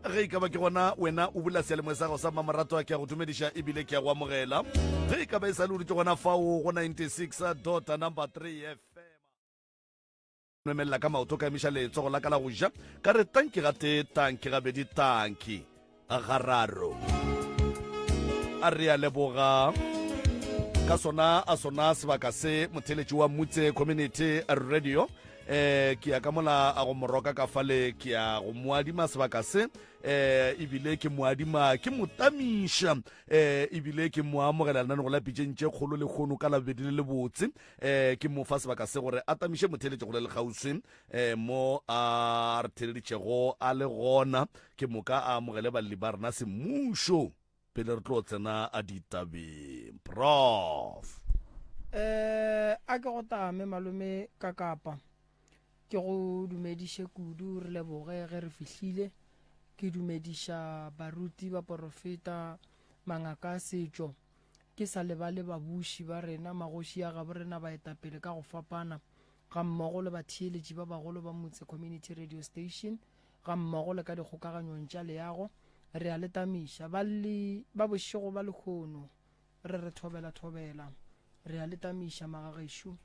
ge ka ba ke gona wena o bula sealemwe sa go sa mamarato a ke a go dumediša ebile ke a go amogela ge ka ba e sa le o ditse gona fao go 96.3 FM memelela ka maoto ka emiša letsogo la ka la go ja ka re tanki gate tanki gabedi tanki gararo a re a leboga ka sona a sona sebaka se motheletši wa Mutse Community Radio ke ya ka mola a go moroka ka fale ke ya go moadima sebaka se ebile ke moadima ke motamiša ebile ke moamogela lena go la pitšentše kgolo le kgono ka labedi le botse ke mofa sebaka se gore a tamiše motheletše go le lekgauswi mo a re theleditšego a le gona ke moka a amogele baleli ba rena semmušo pele re tlo tsena a ditabeng prof a ke go tame malome ka kapa ke go dumediše kudu re leboge ge re fihlile ke dumediša baruti ba porofeta mangaka a setšo ke sa lebale babuši ba rena magoši a gabo rena baetapele ka go fapana ga mmogo le batheeletši ba bagolo ba Mutse Community Radio Station ga mmogo le ka dikgokaganyong tša leago re a letamiša ba bošego ba lekgono re thobela re a letamiša magagešo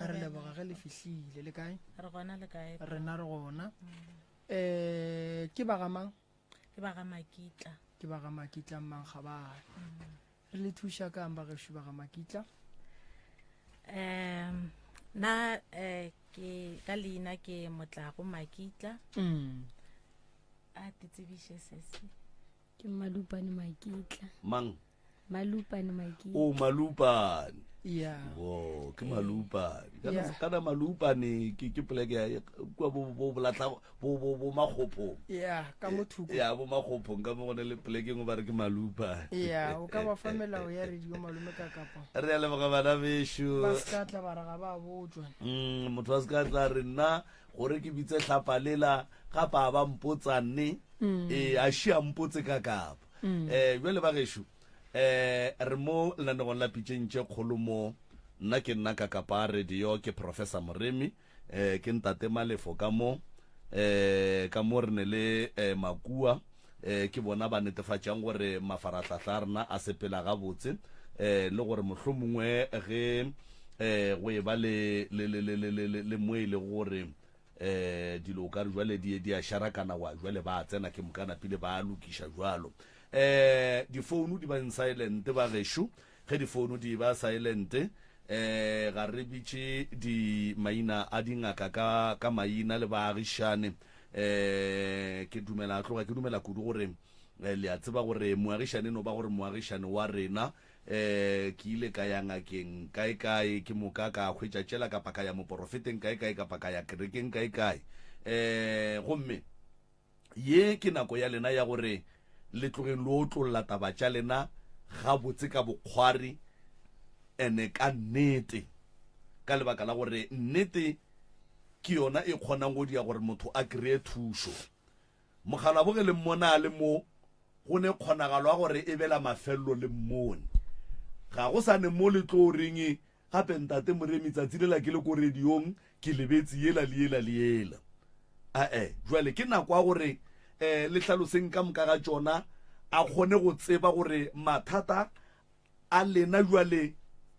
re leboga ge le fihlile le kae rena re gona ke ba gamang ke ba ga makitla ke ba ga makitla mang gabane re le thuša ka amba gešo ba ga makitla na ke ka leina ke Motlago Makitla a titsebiše sese ke Malupane Makitla mang Malupane Makitla o Malupane ya wo ke Malupane kana Malupane ke poleke ya kwa bo blatla bo magopho ya ka mothuko ya bo magopho ka mo gone le poleke ngo ba re ke Malupane ya o ka ba famela o ya radio malume ka kapa re le ba bana besho ba ska tla ba ra ba botswa motho a ska tla re nna gore ke bitse hlapalela ga ba mpotsane a shia mpotse ka kapa jwale ba gesho re mo lenanegong la pitšentše kgolo mo nna ke nna ka kapa radio ke Professor Moremi ke ntate Malefo ka mo re ne le Makua ke bona ba netefatšang gore mafaratlhatlha a rena a sepela gabotse le gore mohlomongwe ge go e ba le moele gore dilo ka re jwale di a sharakana wa jwale ba tsena ke mokana pile ba lokiša jwalo di phone di ba in silent ba gesho ge di phone di ba silent ga re bitše di maina a dingaka ka maina le baagišane ke dumela kudu gore le a tseba gore moagišane no ba gore moagišane wa rena ke ile ka ya ngakeng kae ke moka ka hwetša tšela ka paka ya moporofeteng kae ka paka ya kerekeng kae gomme ye ke nako ya lena ya gore le tlogeng le o tlolola taba tša lena ga botse ka bokgwari ene ka nnete ka lebaka la gore nnete ke yona e kgonang go dia gore motho a kree thušo mogala boge le mmona le mo go ne kgonagalo ya gore e bela mafelelo le mmone ga go sa ne mo le tlo reng gape ntate Moremi tsatsi le la ke le ko radiong ke lebetse yela jwale ke nako ya gore le hlaloseng ka moka ga tsona a kgone go tseba gore mathata a lena jwale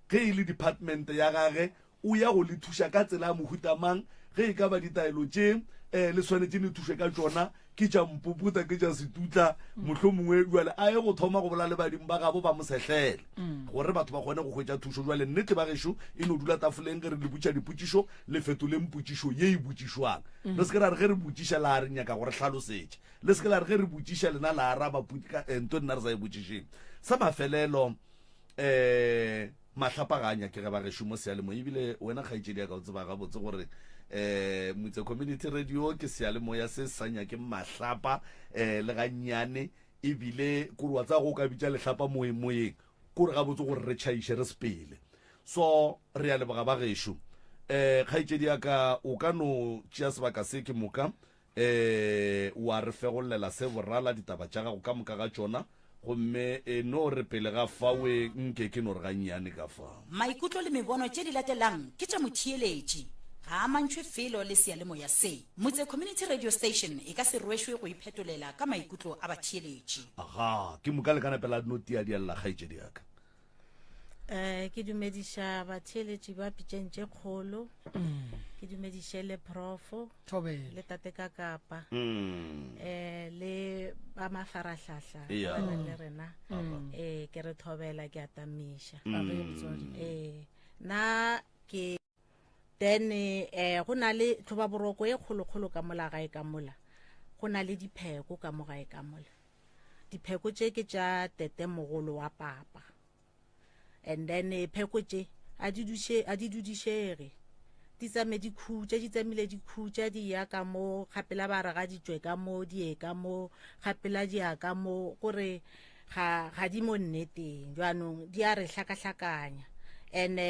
ge e le department ya gage o ya go le thuša ka tsela ya mohutamang ge e ka ba ditaelo tše le swanetse ne thuše ka tsona ke tša mpuputa ke tša setutla mohlomongwe jwale a ye go thoma go bola le badimo ba gabo ba mosetlele gore batho ba kgone go hwetša thušo jwale nnete ba gešo e no dula tafoleng ge re le butša dipotšišo le fetoleng potšišo ye e botšišwang le se ke la re ge re botšiša la re nyaka gore hlalosetše le se ke la re ge re botšiša lena la araba nto nna re sa e botšišeng sa mafelelo mahlapaganya ke ge ba gešo mo sealemo ebile wena kgaetšedi ya ka o tseba gabotse gore Mutse Community Radio ke sealemoya se sa nyake mahlapa le gannyane ebile kore wa tsa go ka bitša lehlapa moyeng kore gabotse gore re tšhaiše re sepele so re a leboga ba gešo kgaetšedi ya ka o ka no tšea sebaka se ke moka wa re fegollela se borala ditaba tša gago ka moka ga tšona gomme no re pele ga fawe nke ke no re gannyane ka fa maikutlo le mebono tše di latelang ke tša motheeletši ga mantšhwe felo le sealemoya se motse community radio station e ka se rwešwe go iphetolela ka maikutlo a batheeletši. aga ke moka le kana pela noti ya dialla kgaetšedi yaka ke dumediša batheeletši ba pitšentše kgolo ke dumediše le profo thobela le tate ka kapa le ba mafarahlahla Yeah. ba nang le rena ke re thobela ke atamiša na ke then go na le tlhoba boroko e kgolo-kgolo ka mola gae ka mola go na le dipheko ka mo gae ka mola dipheko tše ke tša tete mogolo wa papa and then pheko tše a di dudišege di tsame di tsamile di khutša di ya ka mo kgapela ba re ga di tswe ka mo di ye ka mo kgapela di ya ka mo gore ga di mo nneteng jwanong di a re hlakahlakanya and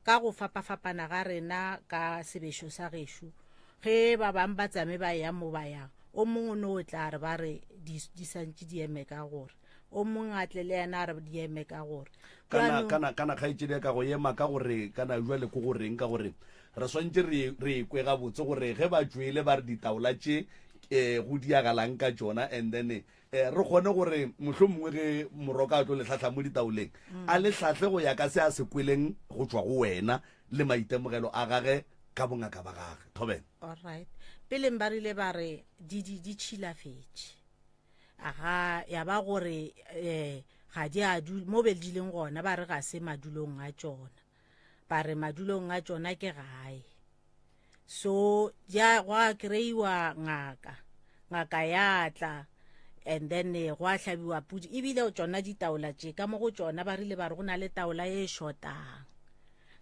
ka go fapafapana ga rena ka sebešo sa gešo ge ba bang ba tsame ba ya mo ba yang o mongwe no o tla re ba re di santse di eme ka gore o mongwe a tle le yena a re di eme ka gore kana kgaetšedi ka go ema ka gore kana jwale ko goreng ka gore re swantse re kwe gabotse gore ge ba tswele ba re ditaola tše go diagalang ka tsona and then re kgone gore mohlho mongwe ge moroka a tlo letlhatlha mo ditaoleng a letlhatlhe go ya ka se a se kweleng go tswa go wena le maitemogelo a gage ka bongaka ba gage thobela alright peleng ba rile ba re di tšhilafetše aga ya ba gore ga di a mo beledileng gona ba re ga se madulong a tsona ba re madulong a tsona ke gae so go a kry-iwa ngaka ya tla and then go a hlabiwa pudi ebile tsona ditaola tše ka mo go tsona ba rile ba re go na le taola e shotang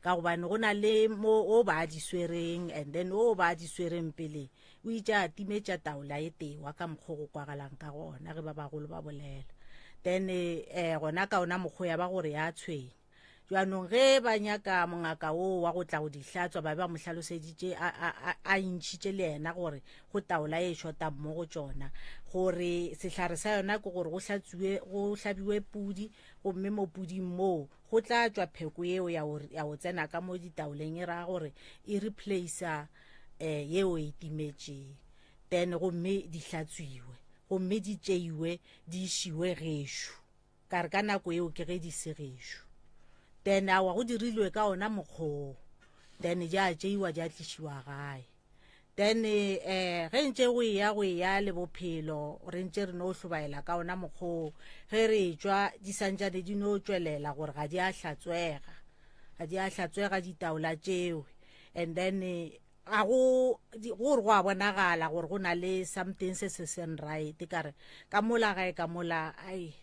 ka gobane go na le mo o ba di swereng and then o ba di swereng pele o itša a timetša taola e tewa ka mokgwa go kwagalang ka gona ge ba bagolo ba bolela then gona ka ona mokgwa ya ba gore ya tshwenya jwanong ge ba nyaka mongaka wo wa go tla go dihlatswa ba mo hlaloseditše a ntšhitše le ena gore go taola e shota mo go tsona gore sehlare sa yona ke gore go hlabiwe pudi gomme mo puding moo go tla tswa pheko yeo ya go tsena ka mo ditaoleng e raga gore e replacea yeo e timetšeng then gomme di hlatswiwe gomme di tšeiwe di išiwe gešo ka re ka nako eo ke ge di se gešo then awa go dirilwe ka ona mokgwa then ja tšeiwa ja tlišiwa gae then ge ntše go ya le bophelo re ntše re no hlobaela ka ona mokgwa ge re tswa di santšane di no tswelela gore ga di a hlatswega ditaola tšeo and then gore go a bonagala gore go na le something se seng right kare ka mola gae ka mola ai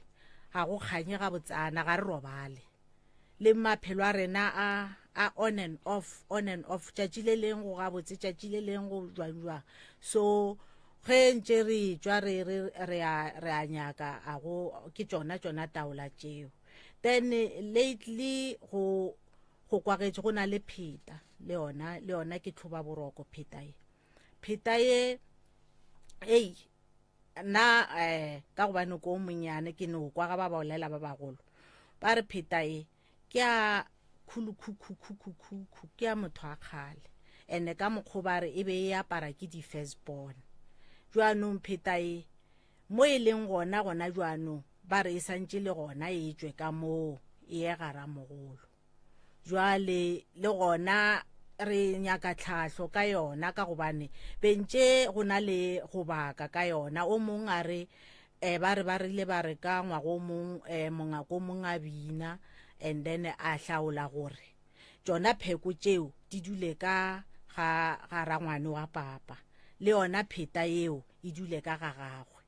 ga go kganye ga botsana ga re robale le maphelo a rena a on and off tšatši le leng go gabotse tšatši le leng go jwang so ge ntše re tswa re a nyaka ke tsona taola tšeo then lately go kwagetše go na le pheta le yona ke tlhoba boroko pheta ye nna ka gobane ko monnyane ke no kwa ga ba bolela ba bagolo ba re pheta ye ke a khulukhukhukhukhu ke a motho a kgale ene ka mokgwa ba re e be e apara ke di-first born jwanong pheta e mo e leng gona jwanong ba re e santše le gona e tswe ka moo e ye gara mogolo jwale le gona re nyaka tlhahlo ka yona ka gobane bentše go na le go baka ka yona o mongwe a re ba rile ba re ka ngwago o mongwe mongako o mongwe a bina and then a hlaola gore tsona pheko tšeo di dule ka ga rangwane wa papa le yona pheta yeo e dule ka ga gagwe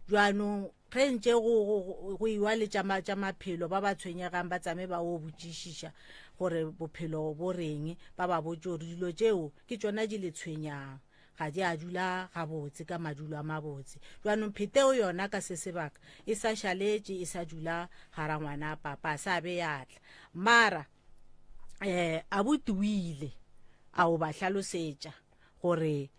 jwanong ge ntše go iwa le tša maphelo ba ba tshwenyegang ba tsame ba o botšišiša gore bophelo bo reng ba ba botse gore dilo tšeo ke tsona di le tshwenyang ga di a dula gabotse ka madulo a mabotse jwanong pheteo yona ka se sebaka e sa šaletše e sa dula gara ngwana a papa a sa be yatla mara abuti o ile a o ba hlalosetša gore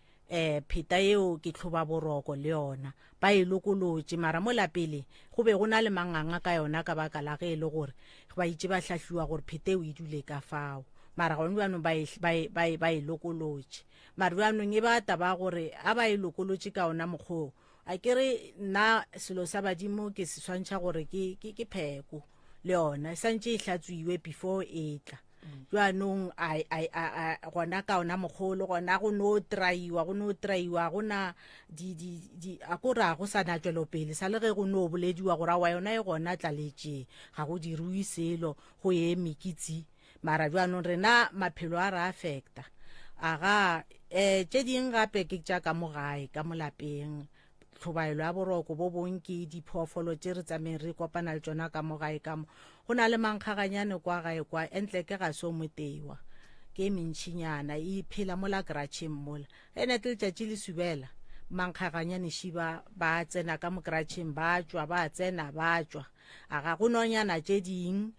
pheta yeo ke tlhoba boroko le yona ba e lokolotše mara mo lapele go be go na le manganga ka yona ka baka la ge e le gore ba itše ba hlahliwa gore pheta eo e dule ka fao mara gone bjanong ba e lokolotše mara bjanong e bata ba gore a ba e lokolotše ka ona mokgwoo a kere nna selo sa badimo ke se swantšha gore ke pheko le yona e santše e hlatswiwe before e tla bjanong gona ka ona mogolo gona go no traiwa gona a ko ra go sa na tšwelopele sa le ge go no bolediwa gore wa yona e gona tlaletše ga go dirui selo go ye mekitsi mara bjanong rena maphelo a re affecta aga tše ding gape ke tša ka mo gae ka mo lapeng tlhobaelo ya boroko bo bonke diphoofolo tše re tsameng re kopana le tsona ka mo gae ka mo go na le mankgaganyane kwa gae kwa entle ke ga so motewa ke mentšhinyana e phela mola gratšheng mola ene ke letšatši le subela mankgaganyane šiba ba tsena ka mo gratšheng ba tšwa ba tsena ba tšwa aga go nonyana tše ding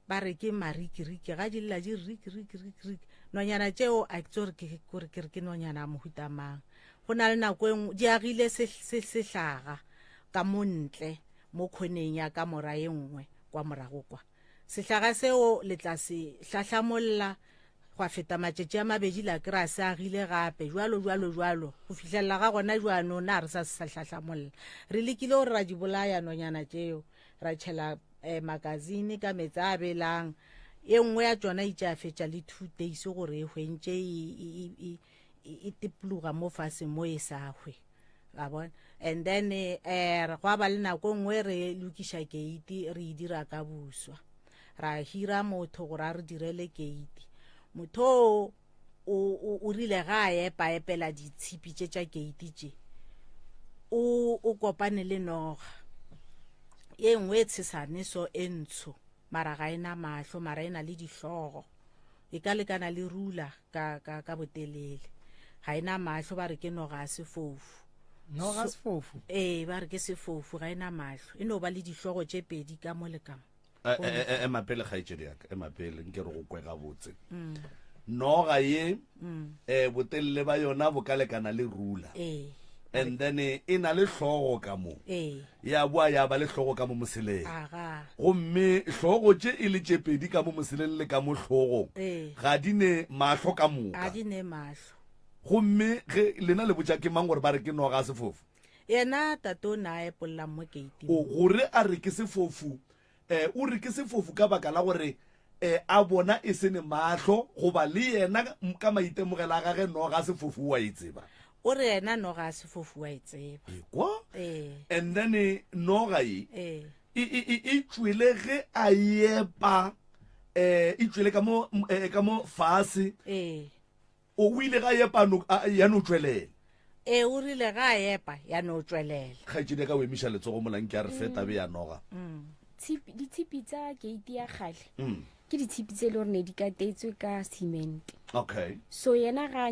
ba re ke marikiriki ga di lla di rikiriki nonyana tšeo a ke tsore ke nonyana mohuta mang go na le nako engwe di agile sehlaga ka montle mo khoneng ya ka mora e nngwe kwa morago kwa sehlaga seo le tla se hlahlamolla gwa feta matšatši a mabedi la kry-a se agile gape jwalo go fitlhelela ga gona jwanong na re sa se hlahlamolla re lekile gore ra di bolaya nonyana tšeo ra tšhela magazine ka metsi a belang e nngwe ya tsona itše a fetša le 2 days gore e hwentše e tipologa mo fase mo e sa hwe ga bona and then go ba le nako nngwe re lokiša gate re e dira ka buswa ra hira motho gore a re direle gate motho o rile ga a epela ditshipi tše tša gate tše o kopane le noga e nngwe e tshesane so e ntsho mara ga ena mahlo mara ena le dihlogo e ka lekana le rula ka botelele ga ena mahlo ba re ke noga a sefofu ba re ke sefofu ga ena mahlo e no ba le dihlogo tše pedi ka mo le kamo emapele kgaetšedi yaka emapele nke re go kwe gabotse noga ye botelele ba yona bo ka lekana le rula and then e na le hlogo ka mo ya boa ya ba le hlogo ka mo moseleng gomme hlogo tše e le tšepedi ka mo moseleng le ka mo hlogong ga di ne mahlo ka moka gomme ge lena le botša ke mang gore ba re ke noga a sefofu yena tato na epolla mo gate gore a re ke sefofu o re ke sefofu ka baka la gore a bona e se ne mahlo goba le yena ka maitemogelo a gage noga a sefofu wa e tseba o re yena noga a sefofu wa e tseba kwa and then noga e tšwele ge a epa e tšwele ka mo fase o ile ga epa ya no tšwelela o rile ga epa ya no tšwelela kgaetšedi ka o emiša letsogo molang ke a re feta be ya noga ditshipi tsa gate ya gale ke ditshipi tse le gore ne di katetswe ka cement okay so yena ga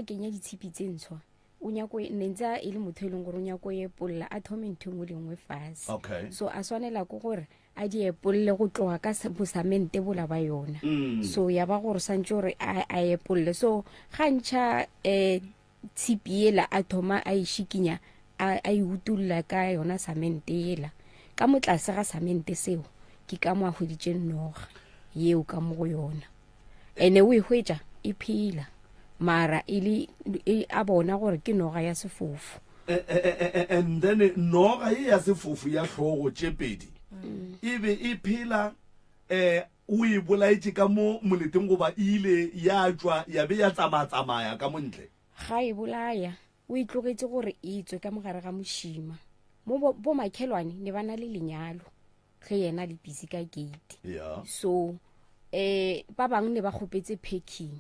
kenya ditshipi tse ntshwa o nyako ne ntse e le motho e leng gore o nyako e epolla a thome ntho engwe le ngwe fase so a swanela ko gore a di epolle go tloga ka bosamente bola ba yona so ya ba gore santse gore a epolle so ga ntšha tshipi ela a thoma a e šikinya a e utulla ka yona samente ela ka mo tlase ga samente seo ke ka mo a hweditše noga yeo ka mo go yona ene o e hwetša e phela mara a bona gore ke noga ya sefofu and then noga ya sefofu ya hlogo tše pedi e be e phela o e bolaetše ka mo moleteng goba ile ya tšwa ya be ya tsamaya ka montle ga e bolaya o e tlogetše gore e tswe ka mogare ga mošima mo bo makhelwane ne bana le lenyalo ge yena le busy ka gate so ba bangwe ne ba kgopetse packing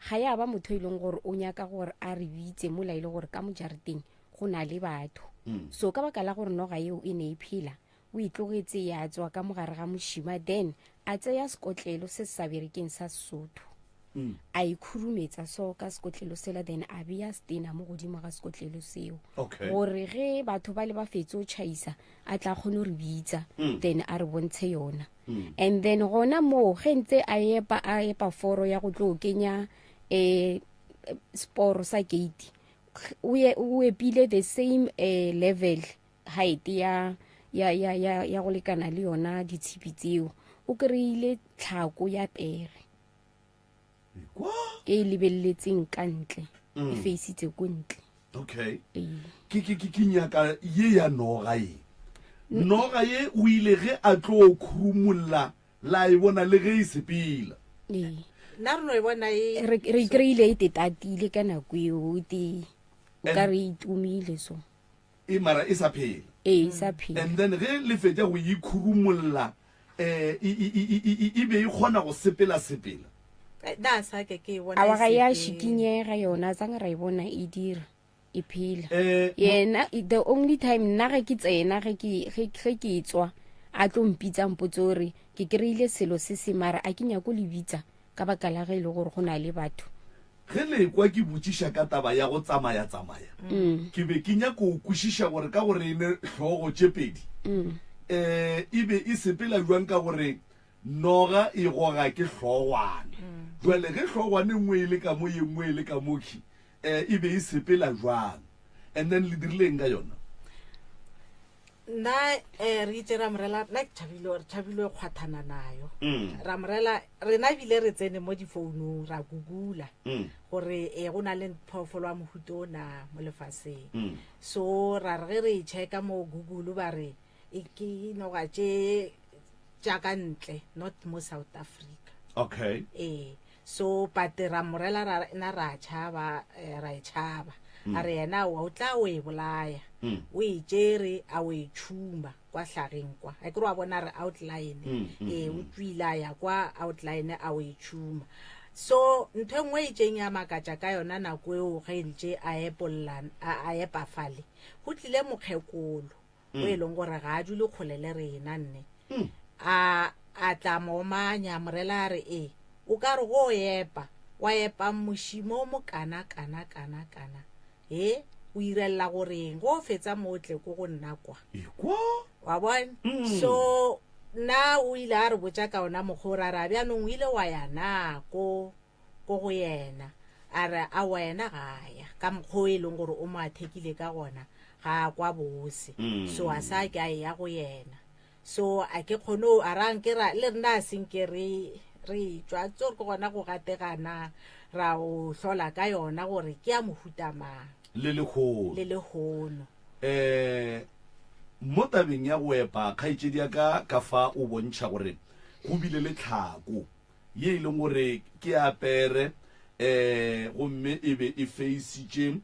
ga ya ba motho e leng gore o nyaka gore a re bitse mola ile gore ka mojareteng go na le batho so ka baka la gore noga eo e ne e phela o itlogetse ya tswa ka mogare ga mošima then a tseya sekotlelo se se sa berekeng sa Sesotho a ikhurumetsa so ka sekotlelo sela then a beya stena mo godimo ga sekotlelo seo gore ge batho ba le ba fetse o tšhaisa a tla kgone re bitsa then a re bontshe yona and then gona mo ge ntse a epa foro ya go tlo kenya sporo sa gate o epile the same level height ya go lekana le yona ditshipi tseo o kry-ile tlhako ya pere e lebelletseng ka ntle e faceitse ko ntle. Okay, ke nyaka ye ya noga ye o ile ge a tlo khurumulla la e bona le ge e sepela nna re no e bona re kry-ile e tetatile ka nako eo o ka re itumile so e mara e sa phela e sa phela and then ge le fetša go ikhurumulla e be e kgona go sepela a wa ga ya shikinyega yona tsang ra e bona e dira e phela yena the only time nna ge ke tsena ge ke tswa a tlo mpitsa mpotse gore ke kry-ile selo se se mara a ke nyako le bitsa ka baka la ge e le gore go na le batho ge le kwa ke botšiša ka taba ya go tsamaya ke be ke nyako o kwešiša gore ka gore e ne tlhogo tše pedi e be e sepela jwang ka gore noga e goga ke hlogwane jwale ge hlogwane nngwe e le ka mo ye nngwe e le ka moki e be e sepela jwang and then le dirileng ka yona nna re itse ramorela nna ke thabile kgwathana nayo ramorela rena bile re tsene mo difounung ra googula gore go na le phoofolo wa mohuto ona mo lefaseng so ra re re checka mo Google ba re ke noga tše jaaka ntle not mo South Africa. Okay, so but ramorela ra e chaba a re yena o tla o e bolaya o e tšere a o e tšhuma kwa hlageng kwa a ke re wa bona re outline o tswila ya kwa outline a o e tšhuma so ntho nngwe e tšeng ya makatša ka yona nako eo ge ntše a epafale go tlile mokgekolo o e leng gore ga a dule kgole le rena nne a tla momanya morela re o ka re go wa epa mošimo mo kana o irella goreng go fetsa motle ko go nna kwa wa bona so na o ile a re botsa ka ona mogora ra bjanong o ile wa ya na ko go yena a re a wena ga ya ka mokgwa e leng gore o mo athekile ka gona ga kwa bose so a sa ke a ya go yena so a ke kgono a rang ke ra le nna senke re tswa tsore go gona go gategana ra o hlola ka yona gore ke ya mohuta mang le lehono mo tabeng ya go epa kgaitsedi ya ka fa o bontšha gore go bile le tlhako ye e leng gore ke apere gomme e be e faceitše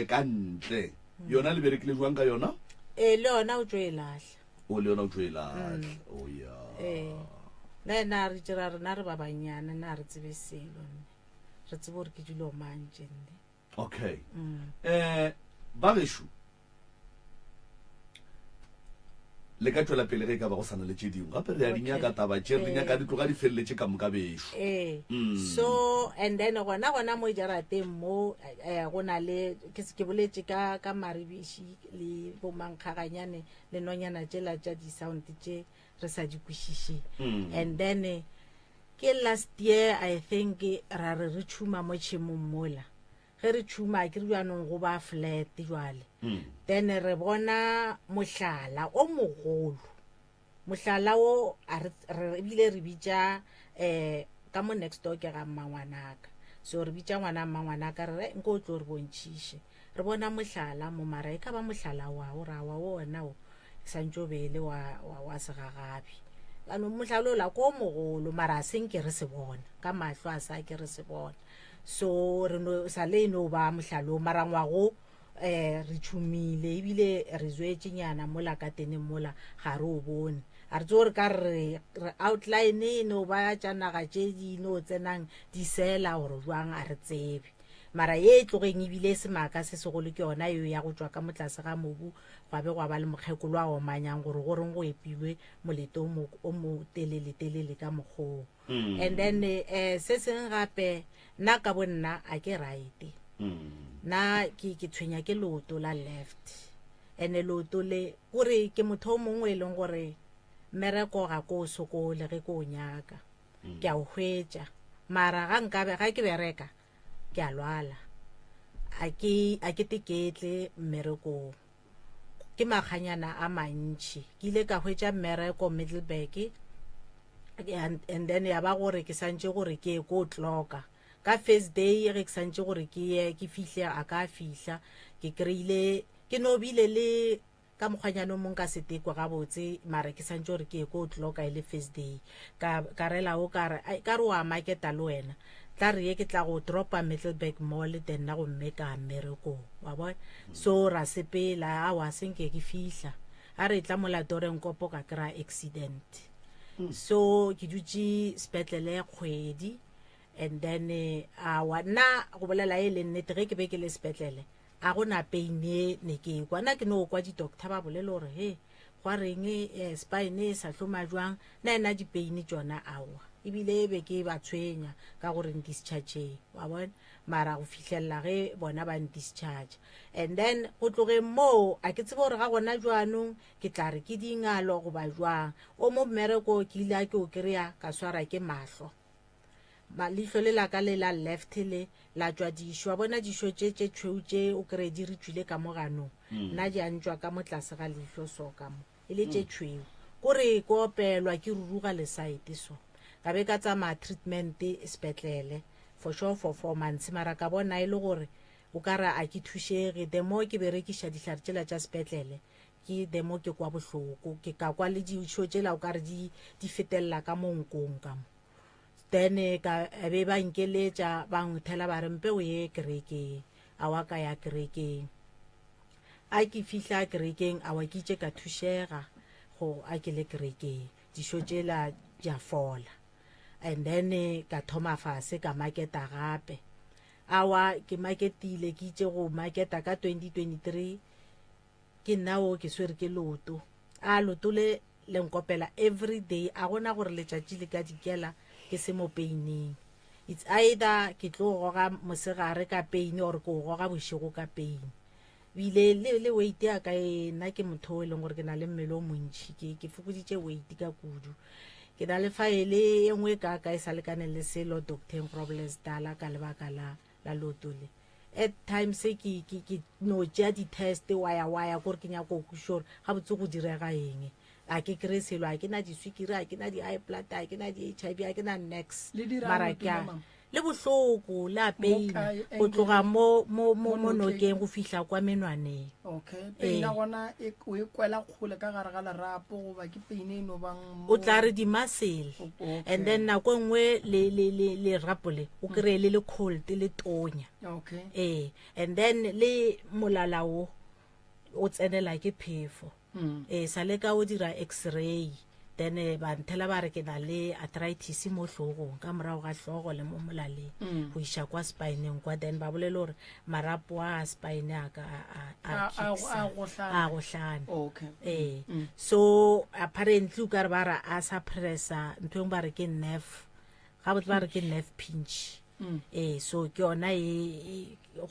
ka ntle yona le berekile jwang ka yona le yona o tšo e latlha le yona o tšo e latlha na re dira rena re ba banyana na re tsebe selo re tsebe gore ke dilo mantše nne okay ba gešo le ka tšwela pele ge e ka ba go sana le tše dingwe gape re ya dinyaka taba tše re nyaka di tloga di feleletše ka moka bešo so and then gona mo jarateng mo go na le ke boletše ka maribiši le bomankgaganyane le nonyana tšela tša di-sound tše re sa di kwešiše and then ke last year I think ra re tšhuma mo tšhemong mola ge re tšhuma ke re bjanong go ba flat jwale then re bona mohlala o mogolo mohlala o re bile re bitša ka mo next door ke ga mmangwanaka so re bitša ngwana mmangwanaka re nko o tlo re bontšhiše re bona mohlala mo mara e ka ba mohlala wa wona o santšo bele wa segagabi ano mohlala o la ko mogolo mara a senke re se bona ka mahlo a sa ke re se bona so re no sa le no ba mohlalo mara ngwago re tšhumile ebile re zwetšenyana mola ka teneng mola ga re o bone a re tsore ka re outline no ba tšanaga tše dino tsenang di sela gore jwang a re tsebe mara ye tlogeng ebile semaka se segolo ke yona yo ya go tswa ka motlase ga mobu gwa be gwa ba le mokgekolo a omanyang gore goreng go epilwe moleto o mo telele ka mokgoo and then se seng gape nna ka bonna a ke right na ke tshwenya ke loto la left ene loto le gore ke motho mongwe le gore mereko ga ko sokole ge ko nyaka ke a o hwetša mara ga nkabe ga ke bereka ke a lwala a ke teketle mmereko ke maganyana a mantši ke ile ka hwetša mmereko Middleburg and then ya ba gore ke santše gore ke ko tloka ka first day ge ke santse gore ke fihle a ka fihla ke kreile ke nobile le ka mokgwanyano mong ka setekwa ga botse mara ke santse gore ke go tloka ile first day ka rela o ka re wa marketa le wena tla re ke tla go dropa Middelburg Mall then na go mmeka mmereko wa bona so ra sepela a wa senke ke fihla a re tla mola doreng kopo ka kra accident so ke dutse spetlele kgwedi and then wa na go bolela ile nnete ge ke be ke le spetlele a gona pain ne ke kwana ke no kwa di doctor ba bolele gore he gwa reng spine sa hloma jwang na ena di pain tsona awa ibile be ke ba tshwenya ka gore discharge wa bona mara go fihlella ge bona ba discharge and then go tloge mo a ke tsebo gore ga gona jwanong ke tla re ke dingalo go ba jwang o mo mmereko ke ile ke o kreya ka swara ke mahlo malihlo le la ka le la left le la jwa disho bona disho tše tšhweu o kre di ritswile ka mogano nna di antšwa ka motlase ga lihlo so ka mo ile tše tšhweu gore ko opelwa ke ruruga le site so ka be ka tsama treatment spetlele for sure for 4 months mara ka bona ile gore o ka ra a ke thušege demo ke berekiša dihlare tšela tša spetlele ke demo ke kwa bohloko ke ka kwa le disho tšela o ka re di fetelela ka monkong ka mo then ka be ba nkeletša ba ngthela ba re mpe o ye kerekeng a wa ka ya kerekeng a ke fihla kerekeng a wa ke itše ka thušega go a ke le kerekeng disho tšela ja fola and then ka thoma fase ka marketa gape awa ke marketile ke itše go marketa ka 2023 ke nao ke swere ke loto a loto le nkopela every day a gona gore letšatši le ka dikela ke se mo peining it's either ke tlo goga mosegare ka peine or ke goga bošego ka peine bile le weight ya ka nna ke motho e leng gore ke na le mmele o montši ke fokoditše weight ka kudu ke na le faele e nngwe ka e sa lekane le selo Dr. Problems dala ka lebaka la lotole at times ke no tšea di-test waya gore ke nyako go sure ga botse go direga eng a ke kry selo a ke na diswikiri a ke na di-high blood a ke na di-HIV a ke na nex mara ke le bohloko le apeine go tloga mo nokeng go fihla kwa menwaneng okay peina gona o e kwela kgole ka gare ga lerapo goba ke peine e no bang o tla re di-muscle and then nako nngwe le rapole o kry le cold le tonya okay and then le molalao o tsenela ke phefo sa le ka o dira x-ray then ba nthela ba re ke na le arthritis mo hlogong ka morago ga hlogo le mo molaleng go iša kwa spineng kwa then ba bolele gore marapo a spine a go hlana so apparently o ka re ba ra a suppressa ntho engwe ba re ke nerve ga botse ba re ke nerve pinch so ke yona go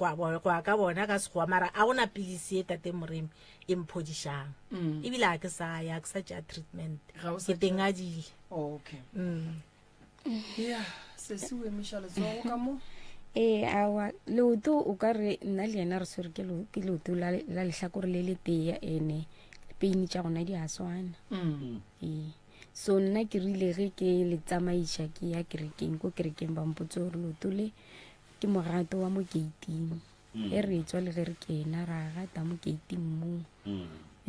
ka bona ka sekgowa mara a gona pilisi e tate moremi e mphodišang ebile a ke sa tša treatment ke teng a dile okay yeah se se we mishale so ka mo awa leoto o ka re nna le yena re swere ke leoto la lehlakore le le teya ene peine tša gona di a swana so nna ke rile ge ke le tsamaiša ke ya kerekeng ko kerekeng ba mpotse gore leoto le ke mogato wa mo gate-ing e re tswa le ge re kena ra gata mo gate-ing mo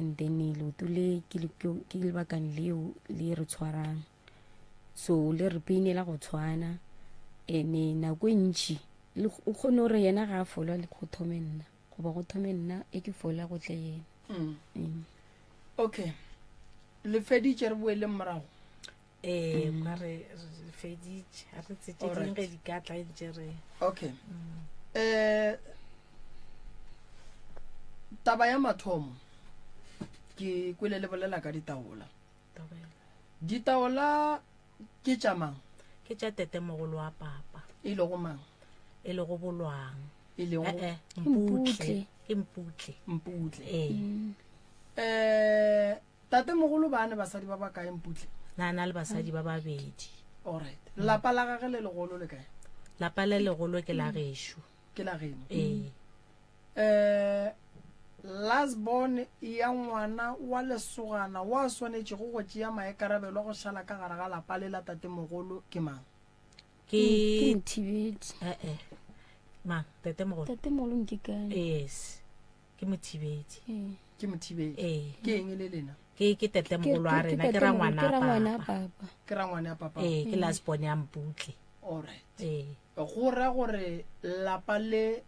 and then leoto le ke lebakane leo le re tshwarang so le re peinela go tshwana ene nako ntši o kgone gore yena ga a folwa le go thome nna goba go thome nna e ke fola go tle yena okay le feditše re boele morago ka re feditše a re tsetse dingwe di ka tla ntše re okay taba ya mathomo ke kwele le bolela ka ditaola ke tša mang ke tša tete mogolo wa papa e le go mang e le go bolwang e le go Mputle tate mogolo ba ne basadi ba ba kae Mputle na le basadi ba babedi alright lapa la gage le legolo le kae lapa le legolo ke la gešo ke la geno last born ya ngwana wa lesogana wa swanetše go tšea maekarabelo go šala ka gare ga lapa le la tate mogolo ke mang ke mothibedi mang tatemogolo tatemogolo ke kae yes ke mothibedi ke mothibedi ke eng le lena ke tatemogolo a rena ke ra ngwana papa ke ra ngwana papa ke last born ya Mputle alright go ra gore lapa le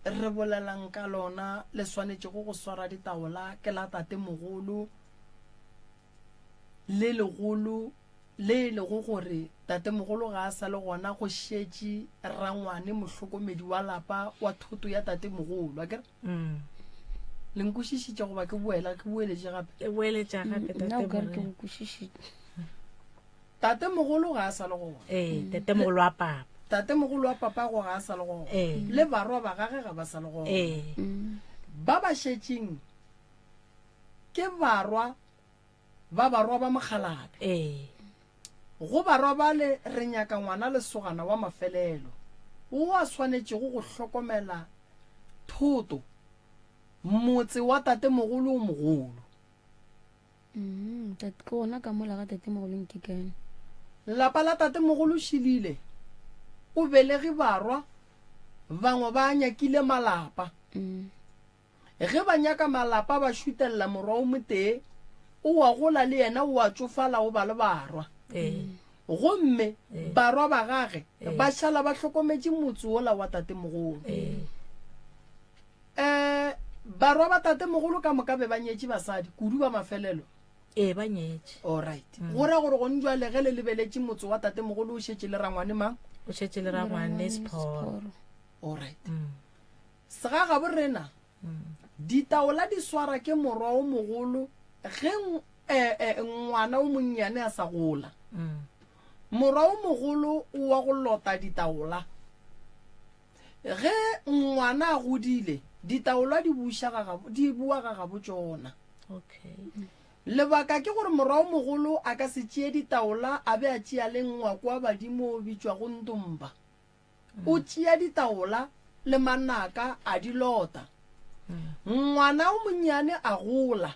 re bolelang ka lona le swanetse go swara ditaola ke la tatemogolo le legolo le go gore tatemogolo ga a sa le gona go šetše rangwane mohlokomedi wa lapa wa thoto ya tatemogolo akere le nkwešišitše goba ke boeletše gape tatemogolo ga a sa le gona tatemogolo wa papa tatemogolo wa papa go ga a sa le gona le barwa ba gage ga ba sa le gona ba ba šetšeng ke barwa ba mogalabe go barwa ba le re nyaka ngwana lesogana wa mafelelo o a swanetše go hlokomela thoto motse wa tatemogolo o mogolo ke gona ka mola ga tatemogolong ke kane lapa la tatemogolo šilile o belege barwa bangwe ba nyakile malapa ge ba nyaka malapa ba šutelela morwa o motee o wa gola le yena o a tsofala o ba le barwa gomme barwa ba gage ba šala ba hlokometše motse ola wa tatemogolo barwa ba tatemogolo ka moka be ba nyetše basadi kudu ba mafelelo ba nyetše alright go ra gore go njwa le ge le lebeletše motse wa tatemogolo o šetše le rangwane mang o šetše le rangwane Sephoro alright sega ga borena ditaola di swara ke morwa o mogolo ge ngwana o monnyane a sa gola morwa o mogolo o wa go lota ditaola ge ngwana a godile ditaola di bua ga gabo tsona lebaka ke gore morwa o mogolo a ka se tšee ditaola a be a tšea le ngwako wa badimo o bitšwa go ntomba o tšea ditaola le manaka a di lota ngwana o monnyane a gola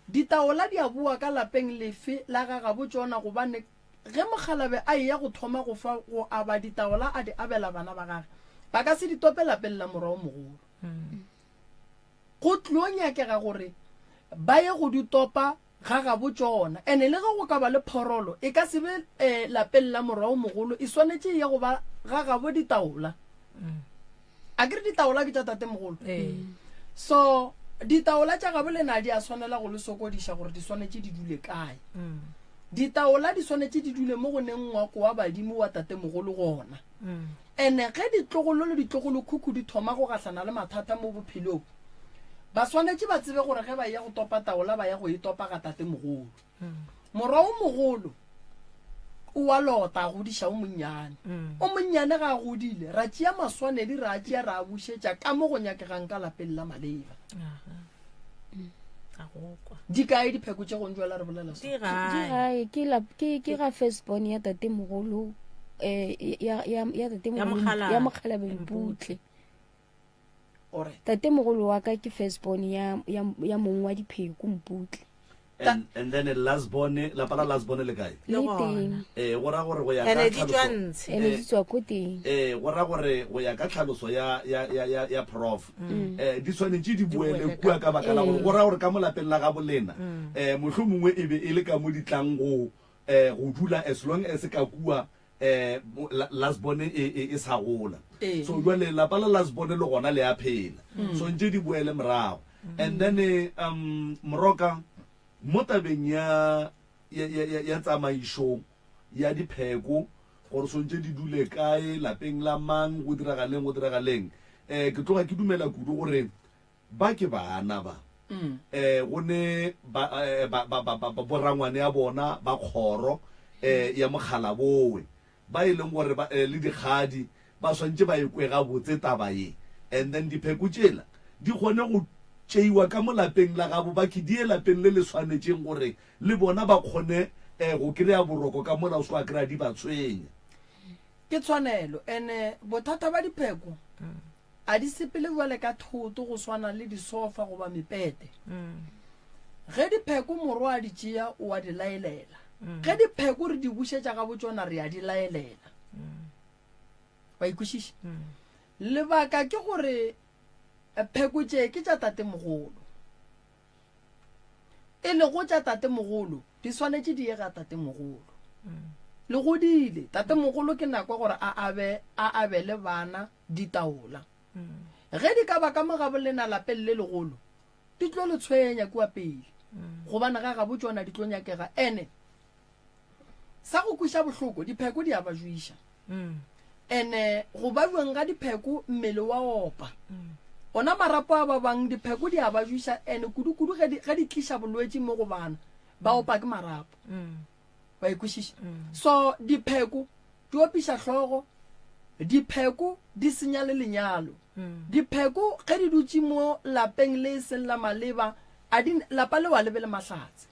ditaola di a bua ka lapeng lefe la ga gabo tsona gobane ge mogalabe a eya go thoma go aba ditaola a di abela bana ba gage ba ka se di tope lapeng la morwa o mogolo go tlo nyakega gore ba ye go di topa ga gabo tsona ene le ge go ka ba le phorolo e ka se be lapeng la morwa o mogolo e swanetše ya go ba ga gabo ditaola a kere ditaola ke tša tatemogolo so ditaola tša gabo lena di a swanela go le sokodiša gore di swanetše di dule kae ditaola di swanetše di dule mo go neng ngwako wa badimo wa tatemogolo gona ene ge ditlogolo le ditlogolo khukhu di thoma go gahlana le mathata mo bophelong ba swanetše ba tsebe gore ge ba ya go topa taola ba ya go e topa ga tatemogolo morwa o mogolo o wa lota a godiša o monnyane ga a godile ra tšea maswanedi ra tšea ra a bušetša ka mo go nyakegang ka lapeng la maleba di kae dipheko tše gontšwela re bolela ke ga firstborn ya tatemogolo ya mogalabe Mputle tatemogolo wa ka ke firstborn ya mong wa dipheko Mputle and then last born la pala last born le kae le teng go ra gore go ya ka tlhaloso ene di tswa ko teng go ra gore go ya ka tlhaloso ya prof di swanetše di boele kua ka baka la gore go ra gore ka molapeng la ga bolena mohlomongwe e be e le ka mo ditlang go dula as long as ka kua last born e sa gola so jwale lapa la last born le gona le a phela so ntše di boele morago and then moroka mo tabeng ya tsamaišo ya dipheko gore swantse di dule kae lapeng la mang go diragaleng ke tloga ke dumela kudu gore ba ke bana ba go ne borangwane ya bona ba kgoro ya mogala bowe ba e leng gore le dikgadi ba swantse ba ekwe gabotse taba ye and then dipheko tšela di kgone go tšeiwa ka mo lapeng la gabo ba ke die lapeng le le swanetšeng gore le bona ba kgone go kry-a boroko ka mola o se wa kry-a di ba tshwenya ke tshwanelo ene bothata ba dipheko a di sepele bjale ka thoto go swana le disofa goba mepete ge dipheko morwa a di tšea o a di laelela ge dipheko re di bušetša ga botsona re a di laelela wa ikušiša lebaka ke gore pheko tše ke tša tatemogolo e le go tša tatemogolo di swanetše di ye ga tatemogolo le godile tatemogolo ke nako gore a abele bana ditaola ge di ka ba ka mogabolena lapeng le legolo di tlo le tshwenya kua pele gobane ga gabo tsona di tlo nyakega ene sa go kuša bohloko dipheko di a ba juiša ene go ba bueng ga dipheko mmele wa opa ona marapo a ba bang dipheko di a ba juiša ene kudu-kudu ge di tliša bolwetse mo go bana ba opa ke marapo ba ikušiša so dipheko di opiša hlogo dipheko di senya le lenyalo dipheko ge di dutse mo lapeng le e seng la maleba lapa le wa lebe le mahlatse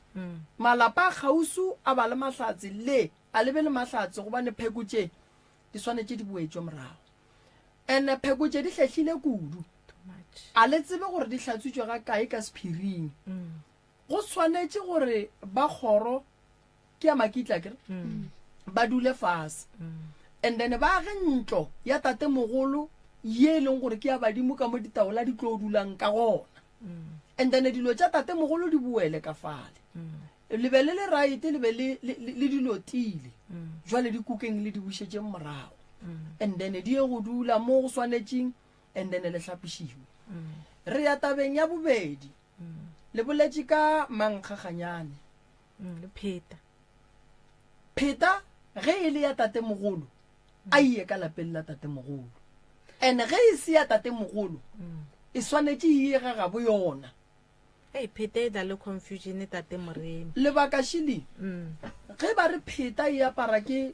malapa a gausu a ba le mahlatse le a lebe le mahlatse gobane pheko tše di swanetše di boetšwe morago ene pheko tše di hlehlile kudu a le tsebe gore di hlatswitšwe ga kae ka sephiring go swanetše gore ba kgoro ke ya makitla kere ba dule fase and then ba ge ntlo ya tatemogolo ye e leng gore ke ya badimo ka mo ditaola di tlo dulang ka gona and then dilo tša tatemogolo di buele ka fale lebe le right lebe le dilo tile jwale di kukeng le di bušetše morago and then di ye go dula mo go swanetšeng and then le hlapišiwe re ya tabeng ya bobedi le boletše ka mankgaganyane le pheta ge e le ya tatemogolo a iye ka lapeng la tatemogolo and ge e se ya tatemogolo e swanetše iye ga gabo yona pheta e da le confusion tate moremi lebaka shili ge ba re pheta e apara ke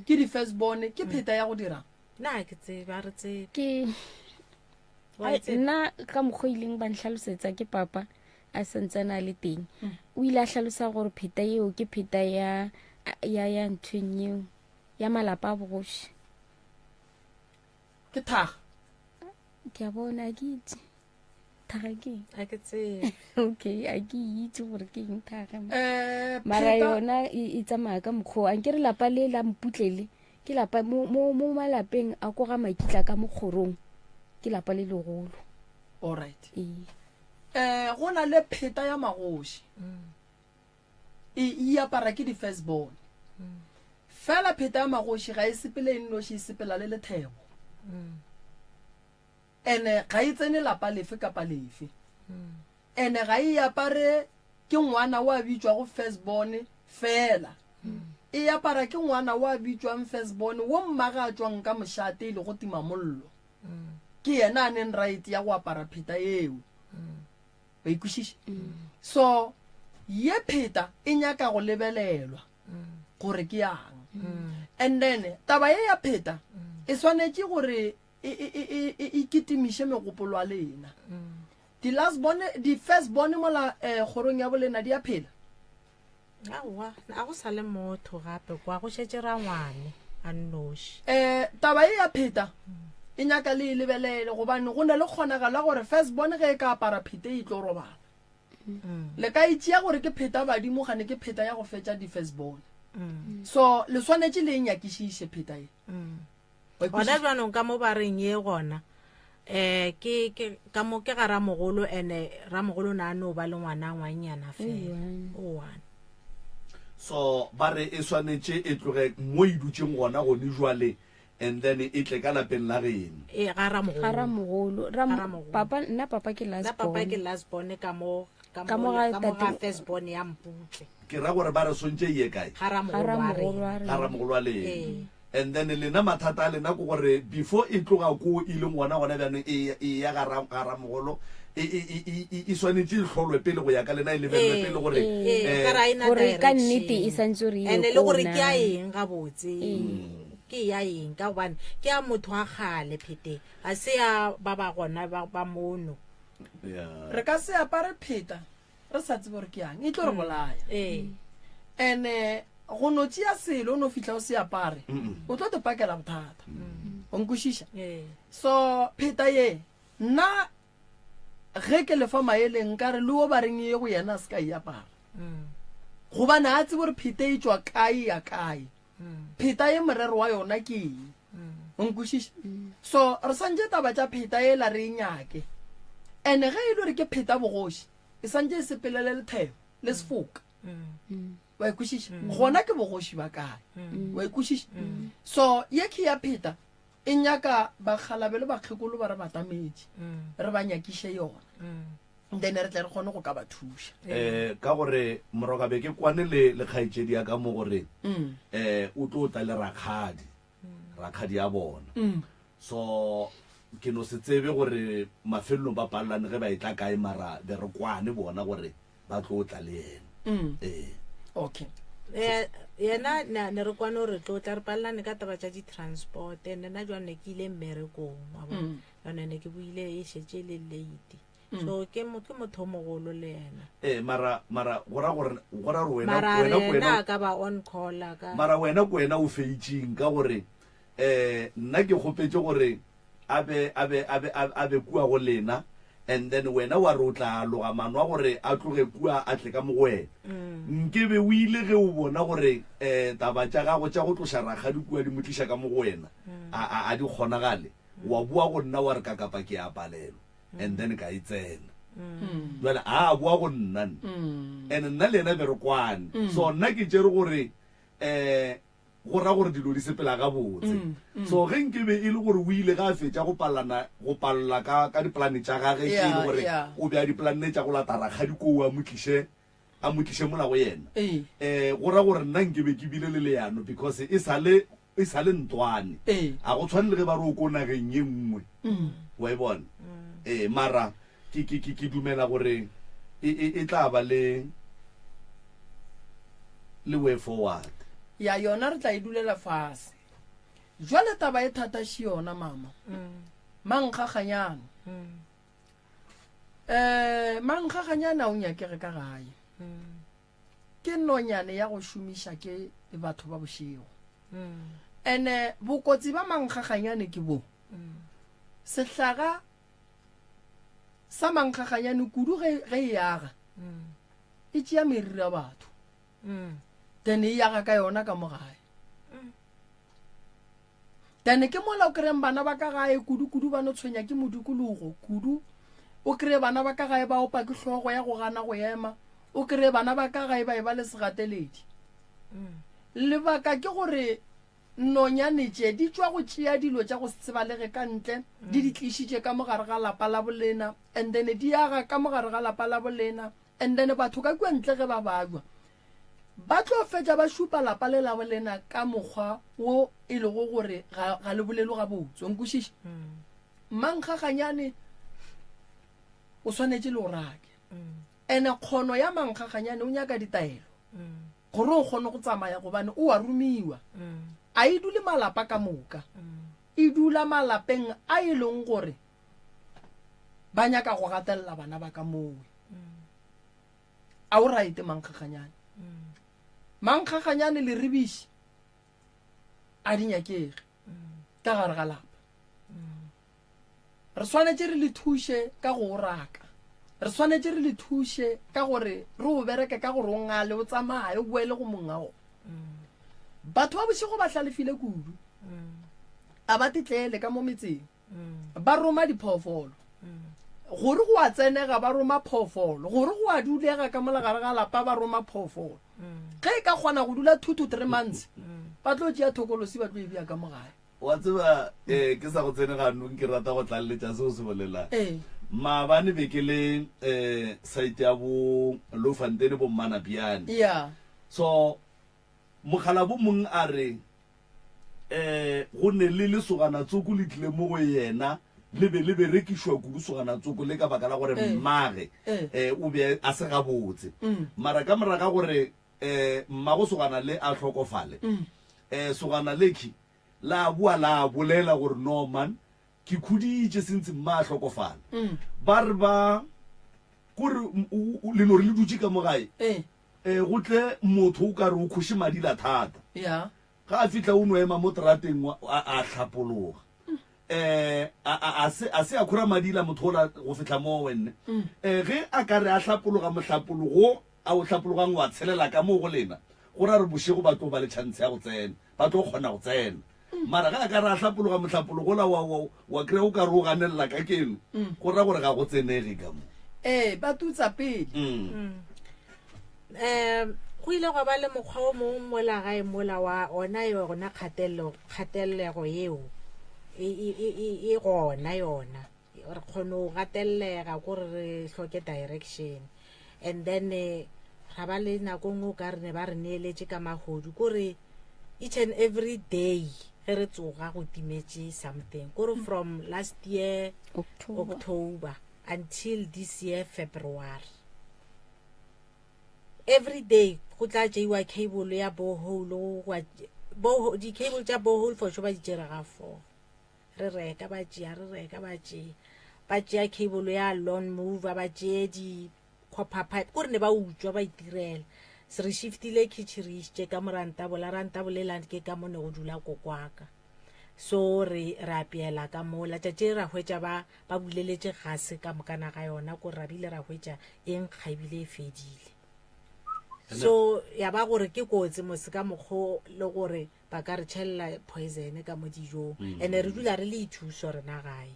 di firstborn ke pheta ya go dira na ke tseba re tse ke nna ka mokgoileng ba ntlhalosetsa ke papa a sentsana le teng o ile a tlhalosa gore pheta eo ke pheta ya nthweng eo ya malapa a bogoši ke thaga ke a bona ke itse thaga ke a ke tse okay a ke itse gore ke eng thaga mara yona e tsamaya ka mokgwa a nke re lapa le la mputlele ke lapa mo malapeng a ko ga makitla ka mokgorong ke lapa le legolo alright go na le pheta ya magoši e apara ke di firstborn fela pheta ya magoši ga e sepele e nnoši e sepela le lethebo ene ga e tsene lapa lefe kapa lefe ene ga e apare ke ngwana wa bitswa go firstborn fela e apara ke ngwana wa bitswang firstborn wo mmaga a tswang ka mošate le go tima mollo ke yena a neng right ya go apara pheta eo ba ikušiša so ye pheta e nyaka go lebelelwa gore ke yang and then taba ye ya pheta e swanetše gore e kitimiše megopolo a lena di firstborn mola kgorong ya bolena di a phela aowa a go sa le motho gape kwa go šetše ra ngwane a nnoši taba ye ya pheta e nyaka le lebelele gobane go na le kgonagala gore firstborn ge e ka apara pheta e tlo robala le ka itšea gore ke pheta badimo gane ke pheta ya go fetša di firstborn so le swanetše le e nyakišiše pheta e gona jwanong ka mo ba reng ye gona ka mo ke ga ramogolo ande ramogolo na no ba le ngwana ngwanyana fela o one so ba re e swanetše e tloge mo e dutšeng gona gone jwale and then e tle ka lapeng la geno ga ramogolo papa nna papa ke last born ka mo ga first born ya mputle ke ra gore ba re sontše ye kae ga ramogolo a lena and then lena mathata a lena ko gore before e tloga ko e leng gona bjanong e ya ga ramogolo e swanetše e tlholwe pele go ya ka lena e lebelele pele gore ka nnete e santse re ande le gore ke a eng gabotse ke ya eng ka gobane ke a motho a gale phete a se ya ba ba gona ba mono re ka se apare pheta re sa tsebe gore ke yang e tlo re bolaya ene go no tšea selo o no fitlha o se apare o tlo te pakela bothata o nkwešiša so pheta ye nna ge ke lefa maeleng ka re le o ba reng ye go yena a se ka e apara gobane a tsebe gore pheta e tswa kae ya kae pheta ye morero wa yona ke eng nkwešiša so re santse taba tša pheta e la re nyake ande ge e le gore ke pheta bogoši e santse e sepelele letheo le sefoka wa ekwešiša gona ke bogoši ba kae wa ekwešiša so ye ke ya pheta e nyaka bakgalabe le bakgekolo ba re batamedi re ba nyakiše yona then re tle re kgone go ka ba thuša ka gore morokabe ke kwane le kgaetšedi ya ka mo gore o tlo tla le rakgadi ya bona so ke no se tsebe gore mafelelong ba palelane ge ba e tla kae mara be re kwane bona gore ba tlo tla le ena okay yena ne re kwane gore tlo tla re palelane ka taba tša di-transport ande na jwane ke ile mmerekong wa bona yone ne ke buile e šetse le late so ke motho o mogolo le yena mara gora re wena ka ba on call ka mara wena ko wena o feitšeng ka gore nna ke kgopetse gore a be kua go lena and then wena wa re o tla loga mano a gore a tloge kua a tle ka mo go wena nke be o ile ge o bona gore taba tša gago tša go tloša rakgadi kua di mo tliša ka mo go wena a di kgonagale wa bua go nna wa re ka kapa ke a palelwa and then ka itsena jale a bua go nna and nna le ena be re kwane so nna ke tsere gore go ra gore dilo di sepela ga botse so ge nke be e le gore o ile ga a fetša go palala ka dipolane tša gage ke le gore o be a dipolane tša go lata rakgadi ko a mo tliše mola go yena go ra gore nna nke be ke bile le leano because e sale ntwane a go tshwane le ge ba re o ko nageng ye nngwe wa e bona mara ke dumela gore e tla ba le way forward ya yona re tla e dulela fase jwale taba e thataše yona mama mankgaganyana mankgaganyana o nyakege ka gae ke nonyane ya go šomiša ke batho ba bošego ene bokotsi ba mankgaganyane ke bo sehlaga sa mankgaganyane kudu ge e yaga e tšea meriri ya batho then e yaga ka yona ka mo gae then ke mola o kry-eng bana ba ka gae kudu ba no tshwenya ke modukologo kudu o kry-e bana ba ka gae ba opa ke hlogo ya go gana go ema o kry-e bana ba ka gae ba e ba le segateledi lebaka ke gore nonyane tše di tšwa go tšea dilo tša go sebalege ka ntle di tlišitše ka mogare ga lapa la bolena and then di yaga ka mogare ga lapa la bolena and then batho ka kua ntle ge ba bajwa ba tlo fetša ba šupa lapa le la bolena ka mokgwa wo e lego gore ga le bolelo ga botse nkwešiša mankgaganyane o swanetše le o rake ene kgono ya mankgaganyane o nyaka ditaelo gore o kgone go tsamaya gobane o a romiwa a e dule malapa ka moka e dula malapeng a e leng gore ba nyaka go gatelela bana ba ka mowe a o raite mankgaganyane mankgaganyane le rebiši a di nyakege ka gare ga lapa re swanetše re le thuše ka go o raka re swanetše re le thuše ka gore re o bereke ka gore o ngale o tsamaye o boele go mongao batho ba bošego ba hlalefile kudu a ba titlele ka mo metseng ba roma diphoofolo gore go a tsenega ba roma phoofolo gore go a dulega ka molagare ga lapa ba roma phoofolo ge e ka kgona go dula 2 to 3 months ba tlo tšea thokolosi ba tlo e bea ka mogae wa tseba ke sa go tseneganong ke rata go tlaleletša seo se bolelang maabane be ke le site ya bo Lofantene bo Mmanapiane so mogala bo mong a re go ne le lesogana tsoko le tlile mo go yena le be rekišwa kudu sogana tsoko le ka baka la gore mmage o be a se gabotse mara ka moraga gore mmago sogana le a tlhokofale sogana leki la bua la bolela gore no man ke khuditše sentse mma a tlhokofala ba re ba gore le no re le dutše ka mo gae go tle motho o ka re o kgoše madila thata ga a fitla o no ema mo terateng a tlhapologa a se a khura madila motho ola go fitla mo wenne ge a ka re a tlhapologa motlhapologo a o tlhapologang wa tshelela ka mo go lena go ra re bošego ba tlo ba le chance ya go tsena ba tlo kgona go tsena mara ga ka ra hlapologa mohlapologo la wa kry o ka re o ganelela ka keno go ra gore ga go tsenege ka mo ba tutsa pele go ile go ba le mokgwa o mongwe mola gae mola wa ona yona kgatellego eo e gona yona re kgone go gatellega gore re hloke direction and then ga ba le nako nngwe o ka re ne ba re neeletse ka magodu kore each and every day ge re tsoga go timetse something kore from last year October until this year February every day go tla tšeiwa cable ya borehole di cable tša borehole for sure ba di tšere ga 4 re reka ba tšea cable ya lawn mover ba tšee di copper pipe kore ne ba utswa ba itirela se re shiftile kitchen ka morantabole land ke ka mone go dula kokwaka so re apeela ka mola tšatši ra hwetša ba buleletse gase ka mokana ga yona ko ra bile ra hwetša eng kgaibile e fedile so ya ba gore ke kotsi mose ka mokgo le gore ba ka re tšhelela poison ka mo dijong and re dula re le ithuso rena gae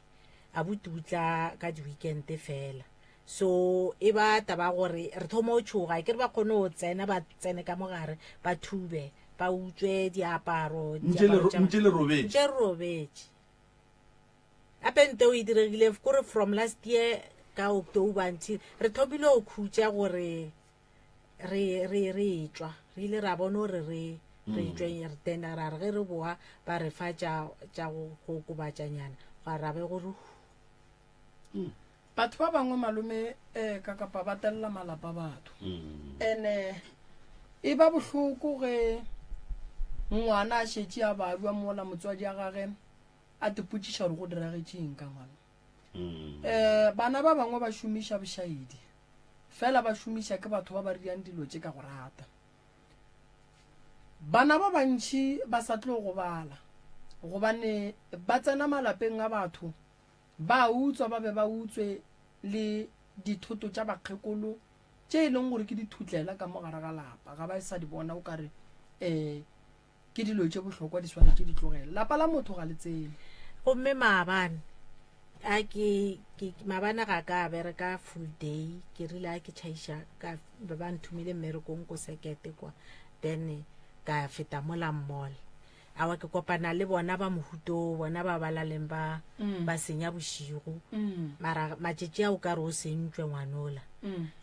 a bututla ka di-weekend fela so e ba taba gore re thoma o tšhoga ke re ba kgone go tsena ba tsene ka mogare ba thube ba utswe diaparo ntše le robetše apente o e diregile kore from last year ka October until re thomile go khutša gore re tswa re ile ra bona gore re tsweng re tena ra re ge re boa ba re fa tša go kobatšanyana ga rabe gore batho ba bangwe malome ka kapa ba telela malapa batho ene e ba bohloko ge ngwana a šetše a barua mola motswadi a gage a tepotšiša gore go diragetšeng ka ngwana bana ba bangwe ba šomiša bošaedi fela ba šomiša ke batho ba ba riang dilo tše ka go rata bana ba bantši ba sa tlo go bala gobane ba tsena malapeng a batho ba utswa ba be ba utswe le dithoto tša bakgekolo tše e leng gore ke dithutlela ka mogare ga lapa ga ba sa di bona o kare ke dilo tše bohlokwa di swanetše di tlogela lapa la motho ga le tsene gomme maabane mabana ga ka bereka full day ke rile a ke tšhaiša ka ba nthumile mmerekong ko sekete kwa then ka feta mola mall awa ke kopana le bona ba mohuto bona ba balaleng ba senya bošigo mara matšetši a o ka re o sentšwe ngwanola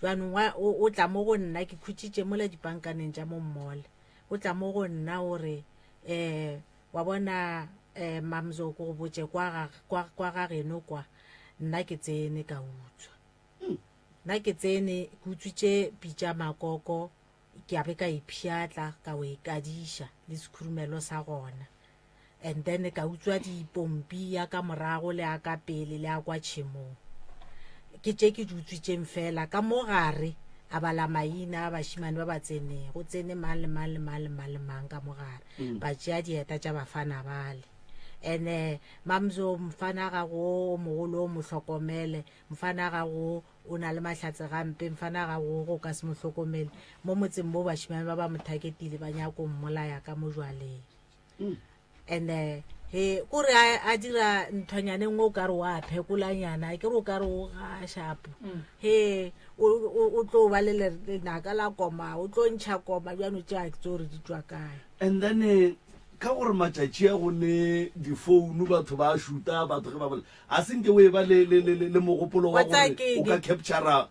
jwanong o tla mo go nna ke khutšitše mola dipankaneng tša mo mall o tla mo go nna gore wa bona mamzo go botse kwa ga geno kwa nna ke tsene ka utswa nna ke tsene ke utswitše pitša makoko ke abe ka iphiatla ka o ikadiša le sekhurumelo sa gona and then ka utswa dipompi ya ka morago le a ka pele le a kwa tšhemong ke tše ke di utswitšeng fela ka mo gare a bala maina a bašimane ba ba tseneng go tsene mang le mang ka mo gare ba tšea dieta tša bafana bale ene mamzo mfana ga go mogolo o mohlokomele mfana ga go o na le mahlatse gampe mfana ga go ka se mohlokomele mo motseng mo bašimane ba ba mothaketile ba nyako mmolaya ka mojwaleng ene he kore a dira nthonyane nngwe o ka re wa phekolanyana ke re o ka re o ga shapo he o tlo ba le lenaka la koma o tlo ntšha koma bjano tša ke tsore di tswa kae and then ka gore matšatši a gone difounu batho ba šuta batho ge ba bola a senke o e ba le mogopolo wa gore o ka captura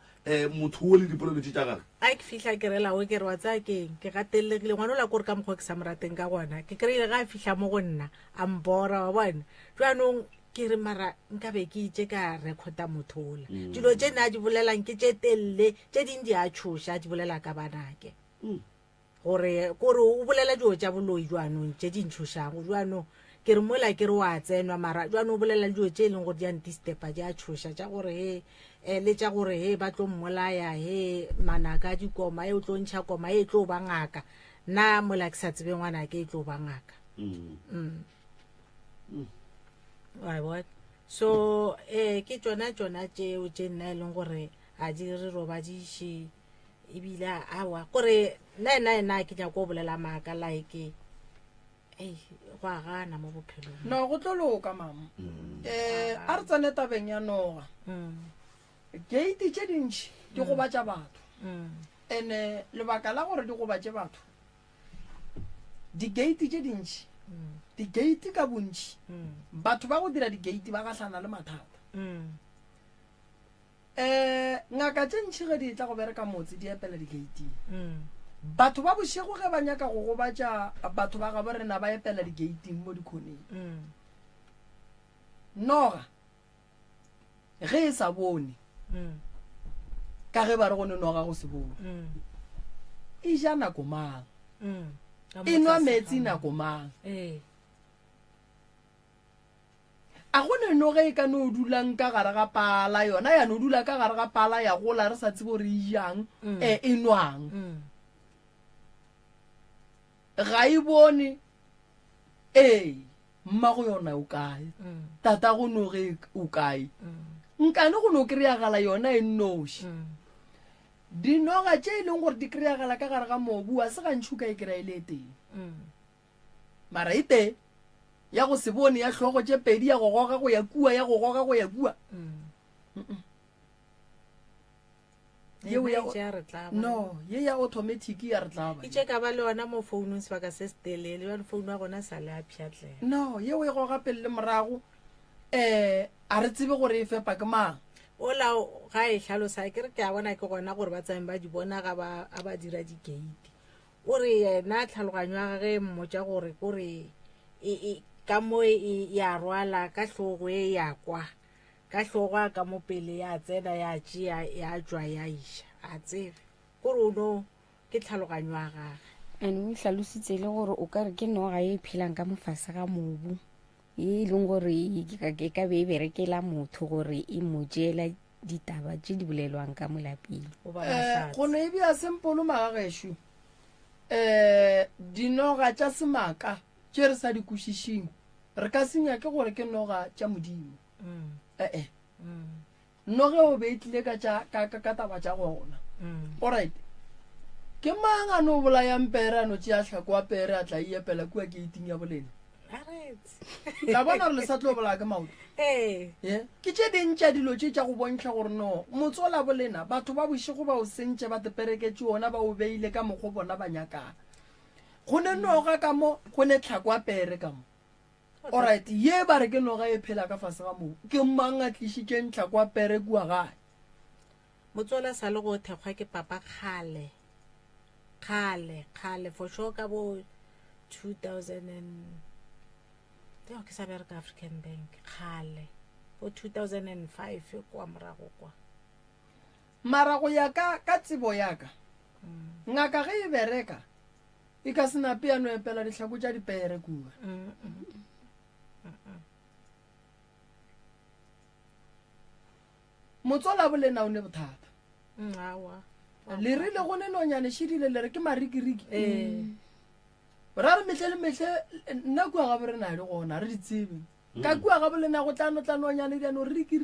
motho o le dipololetse tša gage a ke fihla ke rela o ke re wa tsa keng ke gatelegile ngwana o la kore ka mokgwa ke sa morateng ka gona ke kry-ile ga a fihla mo go nna a mbora wa bona jwanong ke re mara nka be ke itse ka recorda motho ola dilo tše ne a di bolelang ke tše telele tše ding di a tshoša a di bolela ka banake gore o bolela dilo tša boloi jwanong tše di ntshošago jwanong ke re mola ke re wa tsenwa mara jwanong o bolela dilo tše e leng gore di antistepa di a tshoša tša gore le tša gore he ba tlo mmolaya he manaka a dikoma e o tlo ntšha koma e tlo ba ngaka nna mola ke sa tsebe ngwana ke e tlo ba ngaka so ke tšona tšeo tše nna e leng gore a di re robadiše ebile awa gore nna ke nyako o bolela maaka like go a gana mo bophelong no go tlo loka mama a re tsane tabeng ya noga gate tše dintšhi di gobatša batho ene lebaka la gore di gobatše batho di-gate tše dintšhi di-gate ka bontšhi batho ba go dira di-gate ba gahlana le mathata ngaka tše ntšhi ge di tla go bereka motse di epela di-gating batho ba bošego ge ba nyaka go gobatša batho ba gabo rena ba epela di-gating mo dikhoneng noga ge e sa bone ka ge ba re gone noga go se bone e ja nako mang e nwa metsi nako mang a gone noga e ka no dulang ka gare ga pala yona ya no dula ka gare ga pala ya gola re sa tsebo re jang e nwang ga e bone mmago yona o kae tata go noge o kae nkane go no kry-agala yona e nnoši dinoga tše e leng gore di kry-agala ka gare ga mobu a se gantši o ka e kry-ele teng mara e te ya go se bone ya hlogo tše pedi ya go goga go ya kua ya go goga go ya kua no ye ya automatic ya re tla ba e ka ba le ona mo founung sebaka se setelele ba founu ya gona sa le a pšhatlela no ye o e goga pele le morago a re tsebe gore e fepa ke mang ola ga e hlalosa ke re ke a bona ke gona gore ba tsame ba di bona ga ba dira di-gate o re yena tlhaloganyo ya gage mmotsa gore kore ka mo ya rwala ka hlogo e ya kwa ka hlogo ka mo pele ya tsena ya tšea ya jwa ya iša a tsebe kore o no ke tlhaloganyo ya gage ane o hlalositse le gore o ka re ke noga e phelang ka mofase ga mobu e leng gore e ka be e berekela motho gore e mo tšeela ditaba tše di bolelwang ka molapeng go no e bea sempolo magagešo dinoga tša semaka tše re sa di kwešišing re ka senya ke gore ke noga tša modimo noge o be e tlile ka taba tša gona alright ke mang a no bolayang pere a no tšea tlhako wa pere a tla iepela kua geiting ya bolena ka bona re le sa tlo bolaya ke maoto ke tše dintša dilo tše tša go bontšha gore no motsola bolena batho ba bošego ba o sentše ba tepereketše ona ba o beile ka mokgo bona ba nyakang go ne noga ka mo go ne tlhako wa pere ka mo alright ye ba re ke noga e phela ka fase ga moo ke mang a tlišitšeng tlhako wa pere kua gae motsola sa le go thekgwa ke papa kgale for sure ka bo 2000 ke sa bereka African Bank kgale bo 2005 kwa morago kwa mara go ya ka tsebo yaka ngaka ge e bereka e ka sena piano e pela ditlhako tša dipere kua motsola bolena o ne bothata le rile go ne nonyane šedile le re ke marikiriki ra re metlhe le metlhe nna kua gabe re na le gona re di tsebe ka kua gabe le na go tla nonyane diano riki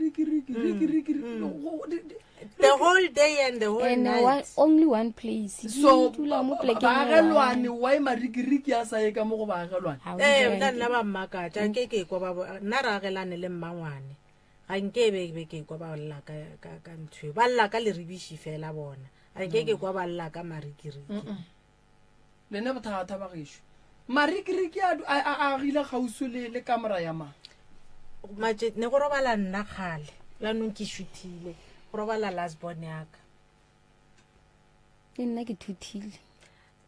the whole day and the whole night only one place so baagelwane wa e marikiriki a sa ye ka mo go baagelwane nna ba mmakatša ke kwa ba nna ra agelane le mmangwane ga nke be ke kwa ba lla ka ntho ba lla ka le rebiši fela bona ga nke ke kwa ba lla ka marikiriki le ne bothata ba gešo marikiriki a agile gauso le kamera ya mang ne go robala nna kgale lanong ke šuthile go robala lasbon yaka le nna ke thuthile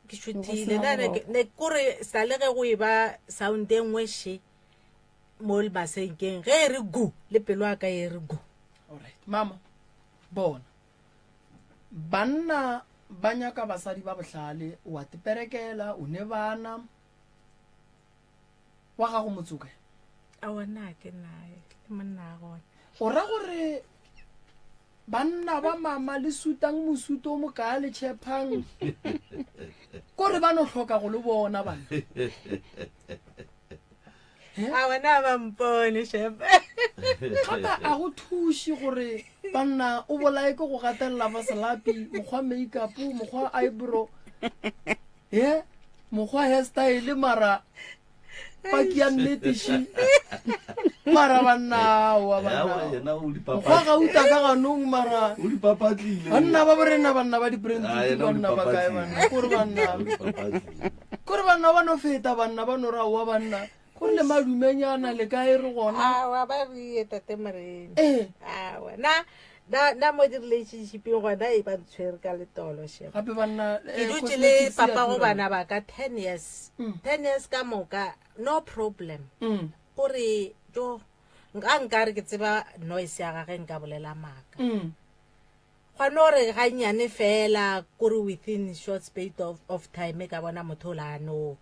ke šuthile ne kore sa le ge go e ba sound e nngwe she mo lebasenkeng ge e re gu le pelo aka e re gu alright mama bona banna ba nyaka basadi ba bohlale wa teperekela o ne bana wa gago motsoka a wona ke nae le monna gona o ra gore banna ba mama le sutang mosuto mo ka le tshepang gore ba no hloka go le bona bana a wena ba mpone shepe gata a go thuši gore banna o bolae ke go gatelela baselapi mokgwa makeup mokgwa eyebrow mokgwa hairstyle mara paki ya nnetiši mara banna wa banna ga uta ka ganong mara banna ba borena banna ba di-brandit banna ba kae banna kore banna ba no feta banna ba no rao wa banna go le madumenyana le kae re gona wa ba re tate moremi na mo di-relationshipeng gona e ba ntshwere ka letolo gape banna ke dutse le papa go bana ba ka 10 years ka moka no problem gore jo nka re ke tseba noise ya gage nka bolela maka gwana gore ga nnyane fela kore within short space of time ka bona motho la a no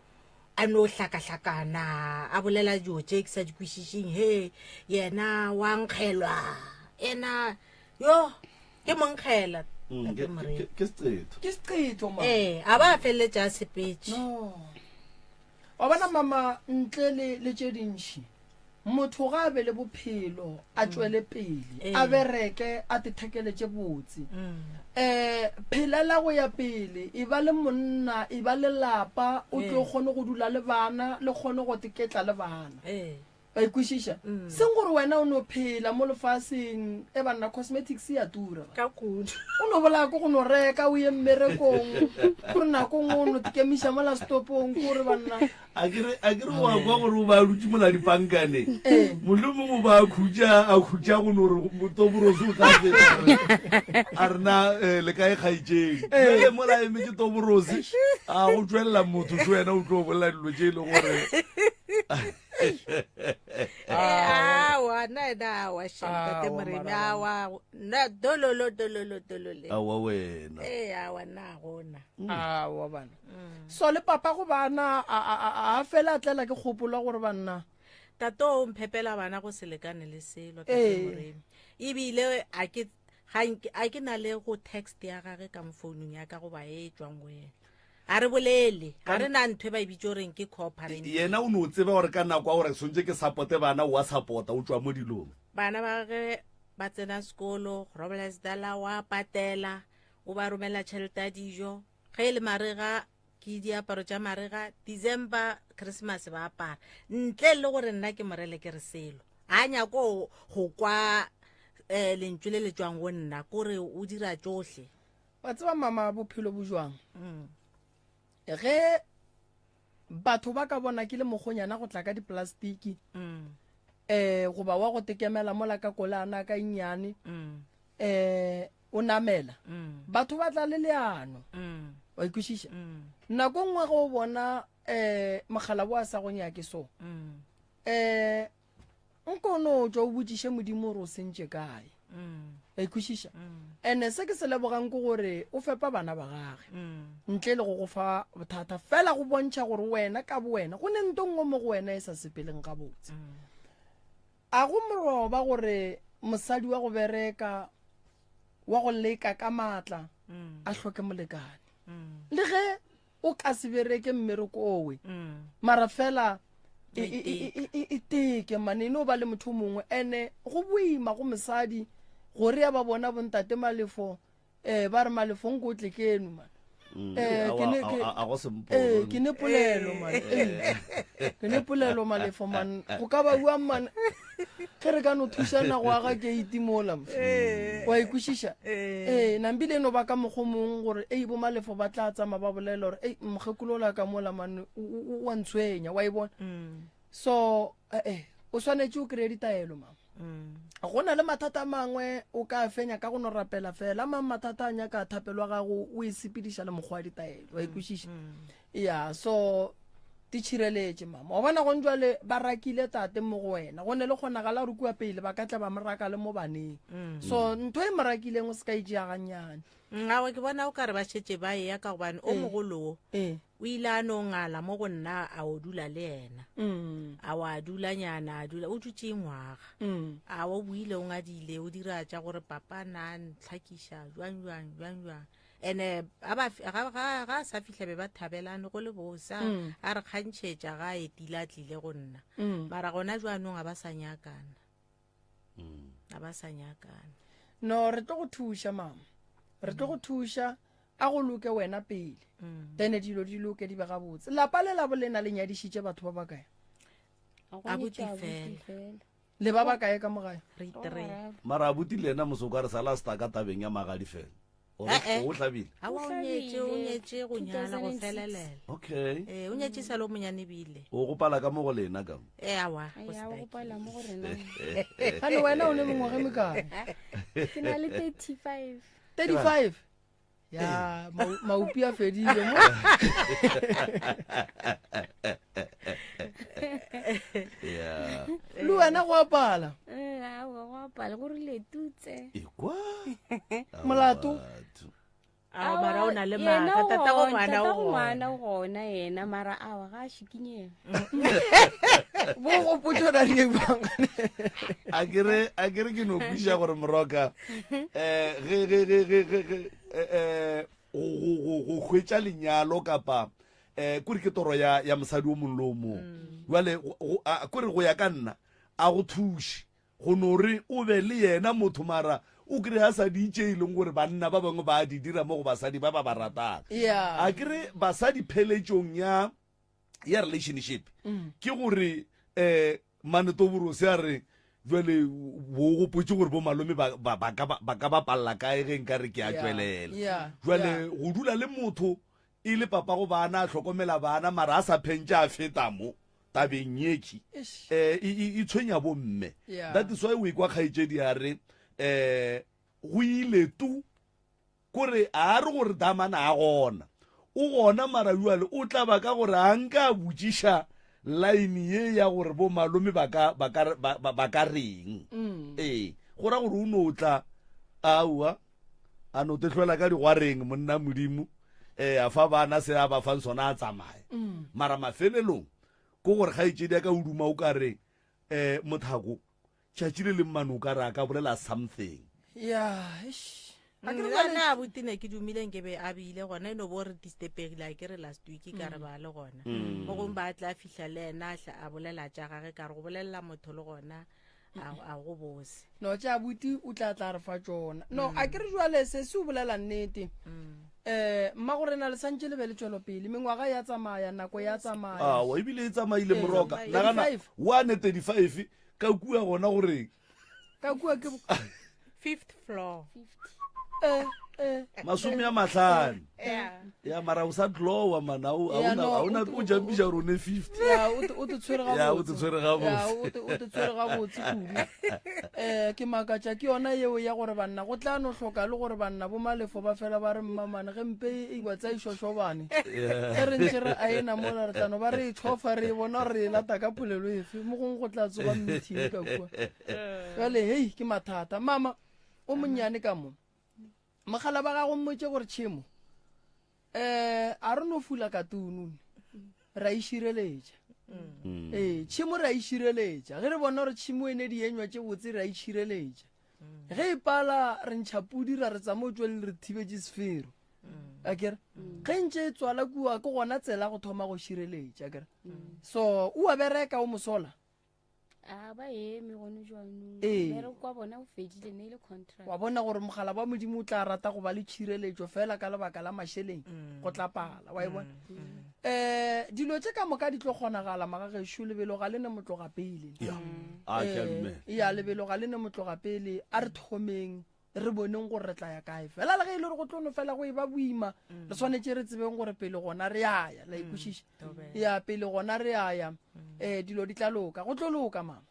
hlakahlakana a bolela jo tse ke sa di kwishišing he yena wa nkgelwa ena yo ke monkgela ke seqetho ma a ba felletša sepetše wa bona mama ntle le tše dintšhi motho ga a be le bophelo a tšwele pele a bereke a thethekeletše botse phelela go ya pele e ba le monna e ba le lapa o tlo kgone go dula le bana le kgone go teketla le bana ba ikwešiša seng gore wena o no phela mo lefaseng e banna cosmetics ya tura ka kudu o no bola ko go no reka o ye mmerekong gore nako ngwe o no tekemiša mola stopong kore banna a kere wa kwa gore o ba rutse mola dipankane mole mongwe ba a khutša go nore toborosi o tla feta a rena le kae kgaitseng le mola eme ke toborosi a go tswelela motho se wena o tlo bolela dilo tse e le gore awa wa shantate moremi dolole awa wena awa na gona awa bana so le papa go bana a fela a tlela ke kgopolo gore banna tato o mphepela bana go selekane le selo tate moremi ebile a ke na le go text ya gage ka mofounung ya ka go ba e tswang wena a re bolele ga re na ntho e ba e bitse goreng ke cooperate yena o ne o tseba gore ka nako a gore sontse ke supporte bana wa support o tswa mo dilong bana ba ge ba tsena sekolo robles dala wa patela o ba romela tšhelete ya dijo ge e le marega ke diaparo tša marega December Christmas ba apara ntle le gore nna ke morele ke re selo a nyako go kwa lentswe le le tswang go nna kore o dira tsohle wa tseba mama bophelo bo jwang ge batho ba ka bona ke le mogonyana go tla ka diplastiki goba wa go tekemela mola ka kolana ka nnyane o namela batho ba tla le leano wa ikwešiša nako nngwe go bona mogala bo a sa gonya ke so nko no tšwa o botšiše modimo gore o sentše kae a ikwešiša ene se ke se lebogang ke gore o fepa bana ba gage ntle le go go fa bothata fela go bontšha gore wena ka bo wena go ne nto nngwe mo go wena e sa sepeleng ka botse a go moroba gore mosadi wa go bereka wa go leka ka matla a hloke molekane le ge o ka se bereke mmereko owe mara fela e teke mane no ba le motho mongwe ene go boima go mosadi gore ya ba bona bontate malefo ba re malefo nko tle keno man ke ne polelo malefo man go ka ba bua man ke re ka no thušana go aga ke itimola wa ikwešiša nambile no ba ka mogomong gore bo malefo ba tla tsama ba bolela gore mogekolola ka mola man wa ntshwenya wa e bona so o swanetse o kry-e ditaelo mama go na le mathata a mangwe o ka fenya ka go no rapela fela mang mathata a nyaka thapelwa gago o e sepediša le mokgwa wa ditaelo wa ikwešiša ya so di tšhireletše mama wa bona go njwale ba rakile tate mo go wena go ne le kgonagala gore kua pele ba ka tla ba moraka le mo baneng so ntho e morakileng o se ka itšeaganyane ngawe ke bona o ka re ba šetse ba e ya ka gobane o mogolo o ile a no ngala mo go nna a o dula le ena a wa dulanyana a dula o dutse ngwaga a o buile o ngadile o dira tša gore papa na ntlhakiša jwang ene ga a sa fitlha be ba thabelane go le bosa a re kgantšhetša ga e tila tlile go nna mara gona jwanong a ba sa nyakana no re tlo go thuša mama re tlo go thuša a go loke wena pele then dilo di loke di be gabotse lapa le la bolena le nyadišitše batho ba ba kae Abuti fela. le ba ba kae ka mogae re itere mara abuti le ena mosoko a re sala sta ka tabeng ya magadi fela o tlhabile a wa o nyetse go nyala go felelela okay o nyetse sa lo monyane bile o gopala ka mo go lena ka awa go pala mo go rena gane wena o ne mongwaga mekae ke na le 35 35 ya maupi a fedile mo yeah le wena go apala go apala go rile tutse ikwa molato a mara o na le maka tata go ngwana o gona yena mara awa ga a shikinyega bo go potso da di bang a kere ke no pusha gore moroka go hwetša lenyalo kapa kore ke toro ya mosadi o mongwe le o mongwe jale kore go ya ka nna a go thuše go nore o be le yena motho mara o kry a sa diitše e leng gore banna ba bangwe ba di dira mo go basadi ba ba ba ratang a kry basadi pheletšong ya relationship ke gore manetoborose a re jale bo gopotse gore bo malome ba ka ba palela kae ge nka re ke a tswelela jale go dula le motho e le papa go bana a tlhokomela bana mara a sa phentše a feta mo tabeng yeki e tshwenya bomme that is why o ekwa kgaetšedi a re go ile tu kore a re gore damana a gona o gona mara jale o tla ba ka gore a nka a botšiša line ye ya gore bo malome ba ka reng go ra gore o no tla aua a no te tlhola ka digwareng monna modimo a fa bana se a ba fang sona a tsamaye mara mafelelong ko gore kgaetšedi ka uduma o ka re mothako tšatši le le mmane o ka re a ka bolela something a botine ke dumileng ke be a bile gona e no bo re distepegile a ke re last week ka re ba le gona mo gongwe ba tla fitlha le ena a bolela tša gage ka re go bolelela motho le gona a go bose no tša buti o tla re fa tsona no a ke re jwale se o bolela nnete mma gore na le santse le be le tswelo pele mengwaga ya tsamaya nako ya tsamaya wa ebile e tsamaile moroka nagana 135 ka kua gona gore ka kua ke 5th floor masome a matlhano ya mara o sa tlowa mana aona o jampiša gore o ne 50 o te tshwere gabotse kudu ke makatša ke yona yeo ya gore banna go tla no hloka le gore banna bo malefo ba fela ba re mmamane ge mpe e batsa išošobane ge re ntse re a ena mola re tlano ba re e tshofa re e bona re e lata ka polelo efe mo gongwe go tla tsoga mmethini ka kua jale hei ke mathata mama o monnyane ka mo mogala ba gago mmotse gore tšhemo a re no fula ka tunune ra išireletša tšhemo ra išireletša ge re bona gore tšhemo ene di enywa tše botse ra išireletša ge e pala re ntšha pudi ra re tsamotswe le re thibetse sefero akere ge ntše e tswala kua ke gona tsela go thoma go šireletša akere so o a bereka o mosola ba eme gone jaanong mere kwa bona o fedile ne ile contract wa bona gore mogala ba modimo o tla rata go ba le tšhireletšo fela ka lebaka la mašeleng go tla pala wa e bona dilo tše ka moka di tlo kgonagala magagešo lebelo ga le ne motloga pele lebelo ga le ne motloga pele a re thomeng re boneng gore re tla ya kae fela le ge e le gore go tlono fela go e ba boima re tshwanetse re tsebeng gore pele gona re aya la ikwešiša ya pele gona re aya dilo di tla loka go tlo loka mama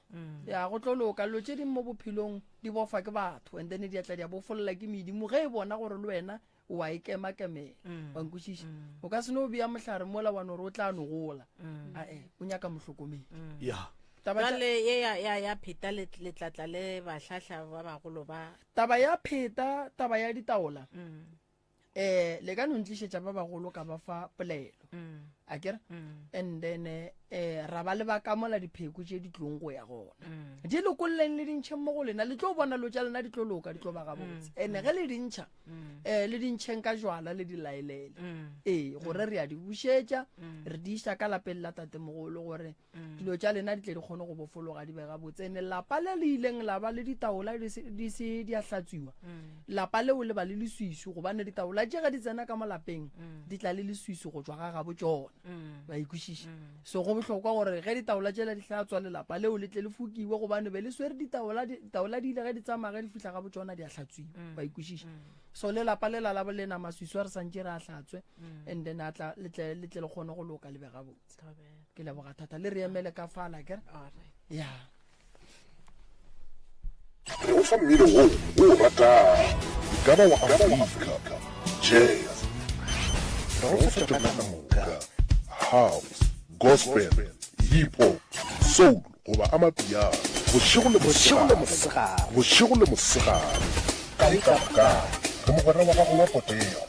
ya go tlo loka lo tše ding mo bophelong di bofa ke batho and then di atla di a bofolola ke medimo ge e bona gore le wena wa e kemakemela wa nkwešiša o ka seno o bea mohlare mola wane gore o tla nogola o nyaka mohlokomedi jale ye ya pheta letlatla le bahlahla ba bagolo ba taba ya pheta taba ya ditaola le ka no ntlišetša ba bagolo ka ba fa polelo akere and then ra ba le ba kamola dipheko tše di tlong go ya gona di lokolleng le dintšheng mo go lena le tlo bona lo tša lena di tlo loka di tlo ba gabotse ande ge le dintšha le dintšheng ka jwala le di laelele gore re a di bušetša re di iša ka lapeng la tatemogolo gore dilo tša lena di tle di kgone go bofologa di be gabotse ene lapa le le ileng la ba le ditaola di a hlatswiwa lapa leo le ba le leswiši gobane ditaola tše ga di tsena ka mo lapeng di tla le leswiši go tswa ga gabo tšona ba ikušiša so go botlhokwa gore ge ditaola tšela di tla tswa lelapa leo le tle le fokiwe gobane be le swere ditaola di ile ge di tsamaya ge di fitlha ga botsona di a hlatswiwa ba ikušiša so lelapa le la le na maswiswi a re santse re a hlatswe and then le tle le kgone go loka lebe gabotse ke leboga thata le re emele ka fala kere ya o fa mmino o rata ikaba wa Afrika jazz o fetola moka house gospel hip hop soul goba amapiano bošego le mosegare ka re mogwera wa gago wa potego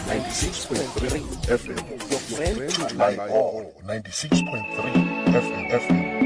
96.3 FM your friend like all 96.3 FM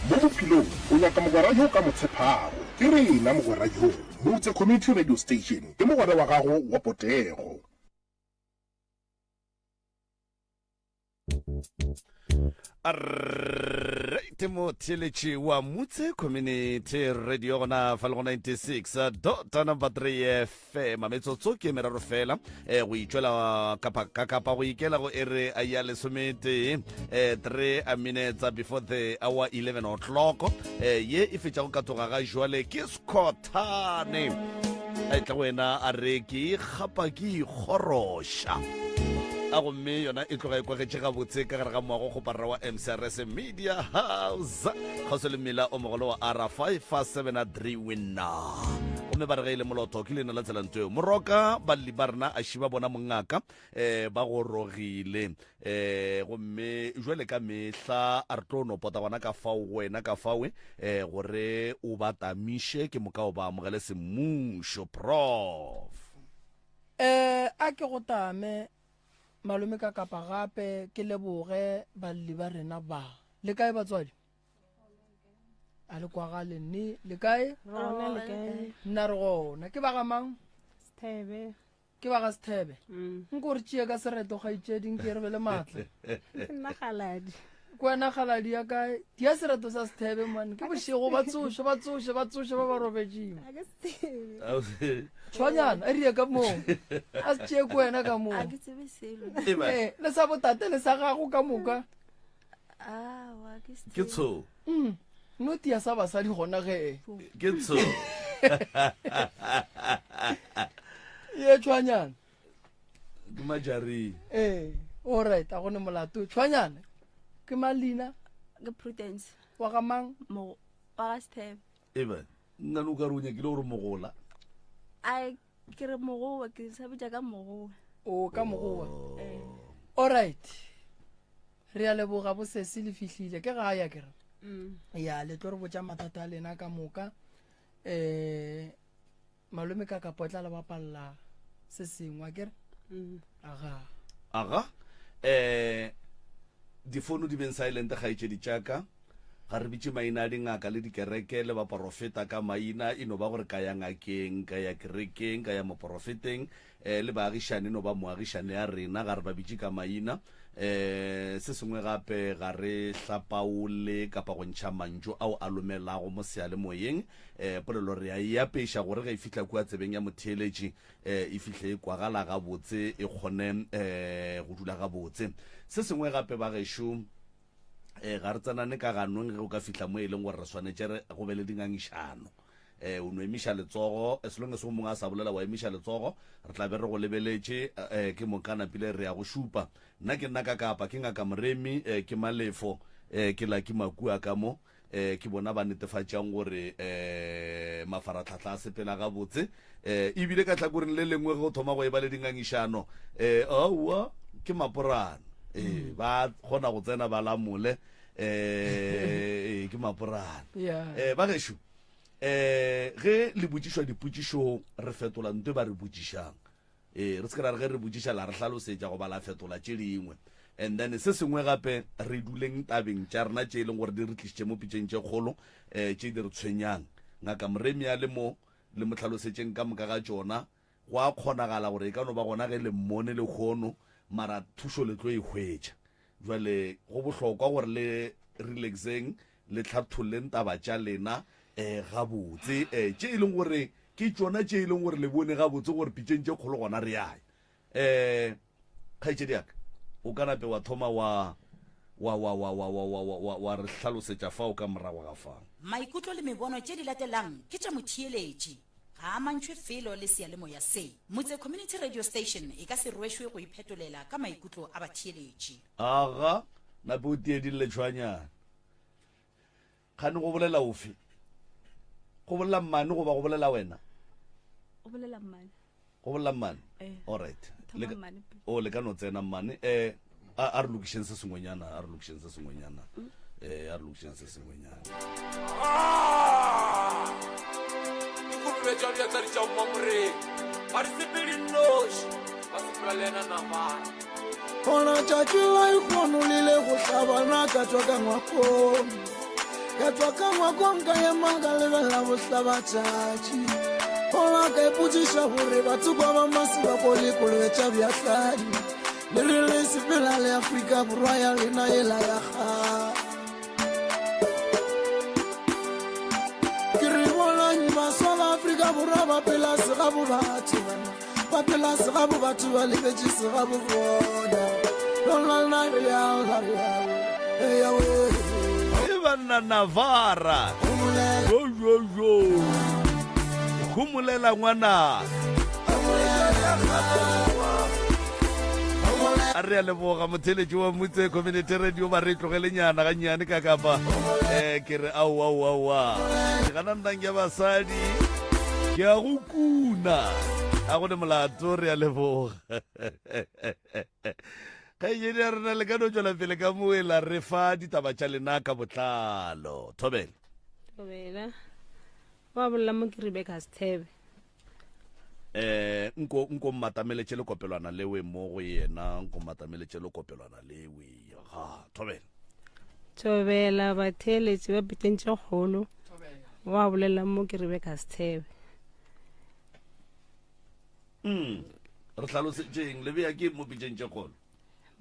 mo bophelong o nyaka mogwera yo ka motshephago ke rena mogwera yo motse community radio station ke mogwera wa gago wa potego. Arraite mo theletše wa motse community radio gona fa le go 96 number 3 FM metsotso ke meraro fela go itšwela ka kapa go ikela go ere a ya lesomete 3 minutes before the hour 11 o'clock ye e fetša go katoga ga jwale ke Scottane a tla wena a re ke gapa ke ikgoroša a gomme yona e tloga e kwagetše gabotse ka gare ga moago go parra wa MCRS Media House kgaso le mmela o mogolo wa R557 winner gomme ba re ge ile moloto ke lena la tselanteo moroka balli ba rena a šiba bona mongaka ba go rogile gomme jwale ka mehla a re tlo no pota bona ka fao wena ka fawe gore o ba tamiše ke mokao ba amogele semmušo prof a ke go tame malome ka kapa gape ke leboge balli ba rena ba le kae batswadi a le kwa gale nne le kae nna re gona ke ba ga mang Sthebe ke ba ga Sthebe nko re tšee ka sereto ga itšeding ke re be le matle nna galadi kwena galadi ya kae di ya sereto sa Sthebe man ke bošego ba tsoše ba ba robetšeng tshwanyana a rie ka moo a se tšee kwena ka moo le sa botate le sa gago ka moka ke tsho no tia sa basadi gona ge ke tsho ye tshwanyana ke majari alright a gone molato tshwanyana ke malina ke Prudence wa ga mang mo wa Sthebe eba nna no ka runya ke le gore mogola ai ke re mogowa ke sa bitsa ka mogowa o ka mogowa alright re a leboga bo sese le fihlile ke ga ya ke re ya le tlo re botša mathata a lena ka moka malome ka kapotla le bapalla se sengwa ke re aga difono di ben silent ga itše ditšaka ga re bitše maina a dingaka le dikereke le baporofeta ka maina e no ba gore ka ya ngakeng ka ya kerekeng ka ya moporofeteng le baagišane no ba moagišane ya rena ga re ba bitše ka maina se sengwe gape ga re hlapaole kapa go ntšha mantšo ao a lomelago mo sealemoyeng polelo re a e apeiša gore ge e fihla kua tsebeng ya motheeletši e fihle e kwagala gabotse e kgone go dula gabotse se sengwe gape ba gešo ga re tsenane ka ganong ge o ka fihla mo e leng gore re swanetše go be le dingangišano o no emiša letsogo as long as o mongwe a sa bolela wa emiša letsogo re tla be re go lebeletše ke mokanapile re ya go šupa nna ke nna ka kapa ke ngaka moremi ke malefo ke la ke makua ka mo ke bona ba netefatšang gore mafaratlhatlha a sepela gabotse ebile ka tlhakoreng le lengwe ge o thoma go e ba le dingangišano aowa ke maporana ba kgona go tsena ba lamole ke maporana ba gešo ge le botsišwa dipotšišong re fetola nto ba re botsišang re se ke ra re ge re botsiša la re hlalosetša go ba la fetola tše dingwe and then se sengwe gape re duleng tabeng tša rena tše e leng gore di re tlišitše mo pitšeng tše kgolo tše di re tshwenyang ngaka moremi a le mo le mo hlalosetšeng ka moka ga tšona go a kgonagala gore e ka no ba gona ge le mmone le kgono mara thušo le tlo e hwetša jwale go bohlokwa gore le relaxeng le tlhatholeng taba tša lena gabotse tše e leng gore ke tšona tše e leng gore le bone gabotse gore pitšeng tše kgolo gona re yae kgaetšediaka o ka nape wa thoma wa re hlalosetša fa o ka morago ga fang maikutlo le mebono tše di latelang ke tša motheeletši ga a mantšhwe felo le sealemoya se motse community radio station e ka se rwešwe go iphetolela ka maikutlo a batheeletši aga nape o tiedile tshwanyana kgane go bolela ofe go bolela mmane goba go bolela wena o bolela mmane go bolela mmane alright o le ka no tsena mmane a re lokišeng se sengwenyana a re lokišeng se sengwenyana dikolobe tša bja tsa ditša mmamoreng ba di sepedi nnoši ba sepela le ena namane gona tšatši la ikgonolile go hlabana ka tswa ka ngwakong ka tswa ka ngwakong ka ema ka lebella bohlabatšatši gola ka ipotšiša gore batho ba ba masi ba kolekolobe tša bjahladi le re le sepela le Afrika Borwa ya lena ela ya ga ke re bolang baswa ba Afrika Borwa ba phela segabo batho bana ba phela segabo batho ba lebetše segabo bona lona real Ivana Navarra yo khumulela ngwana a re a leboga motheletši wa Motse Community Radio ba re tlogele nyana ga nyane ka kapa ke re aua ke gana nnang ya basadi ke a go kuna a go ne molato re a leboga ka yedi a rena le ka no tšwela pele ka moela re fa ditaba tša lena ka botlalo Thobela wa bolla mo ke Rebecca Sithebe nko mmatameletše le kopelwana lewe mo go yena nko mmatameletše le kopelwana lewe Thobela batheletši ba pitentše kgolo wa bolela mo ke Rebecca Sithebe re tlhalosetšeng le bea ke mo pitentše kgolo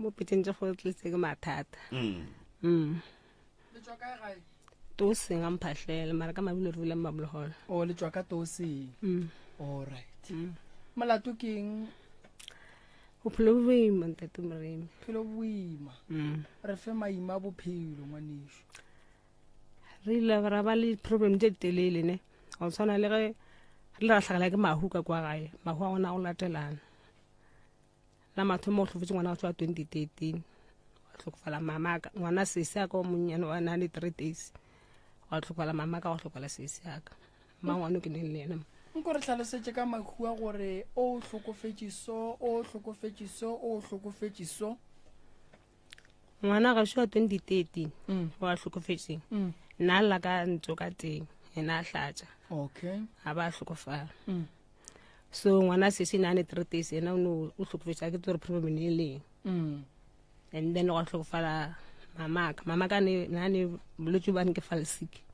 mo pitentše kgolo tletse ke mathata le tswa kae gae Toseng a mphahlele mara ka mabile re bile Mableholo o le tswa ka Toseng all right molato ke eng o phelo boima ntate Moremi phelo boima re fe maima bophelo ngwanesho re ile ra ba le problem tše telele ne go tshwana le ge re le ra hlagala ke mahu ka kwa gae mahu a gona go latelana la mathomo o hlofetse ngwana wa tswa 2013 wa hlokofala mamaka ngwana sese a ka o monnyane wa 93 days wa hlokofala mamaka wa hlokofala sese a ka mangwano ke neng le ena nko re tlhalosetse ka makhua gore o hlokofetše so ngwana ga shwa 2013 wa hlokofetšeng nna lla ka ntso ka teng ena a hlatša okay a ba hlokofala so ngwana sese 93 days ena o hlokofetša ke tsore problem e leng and then wa hlokofala mamaka ne bolwetši ba nke falsic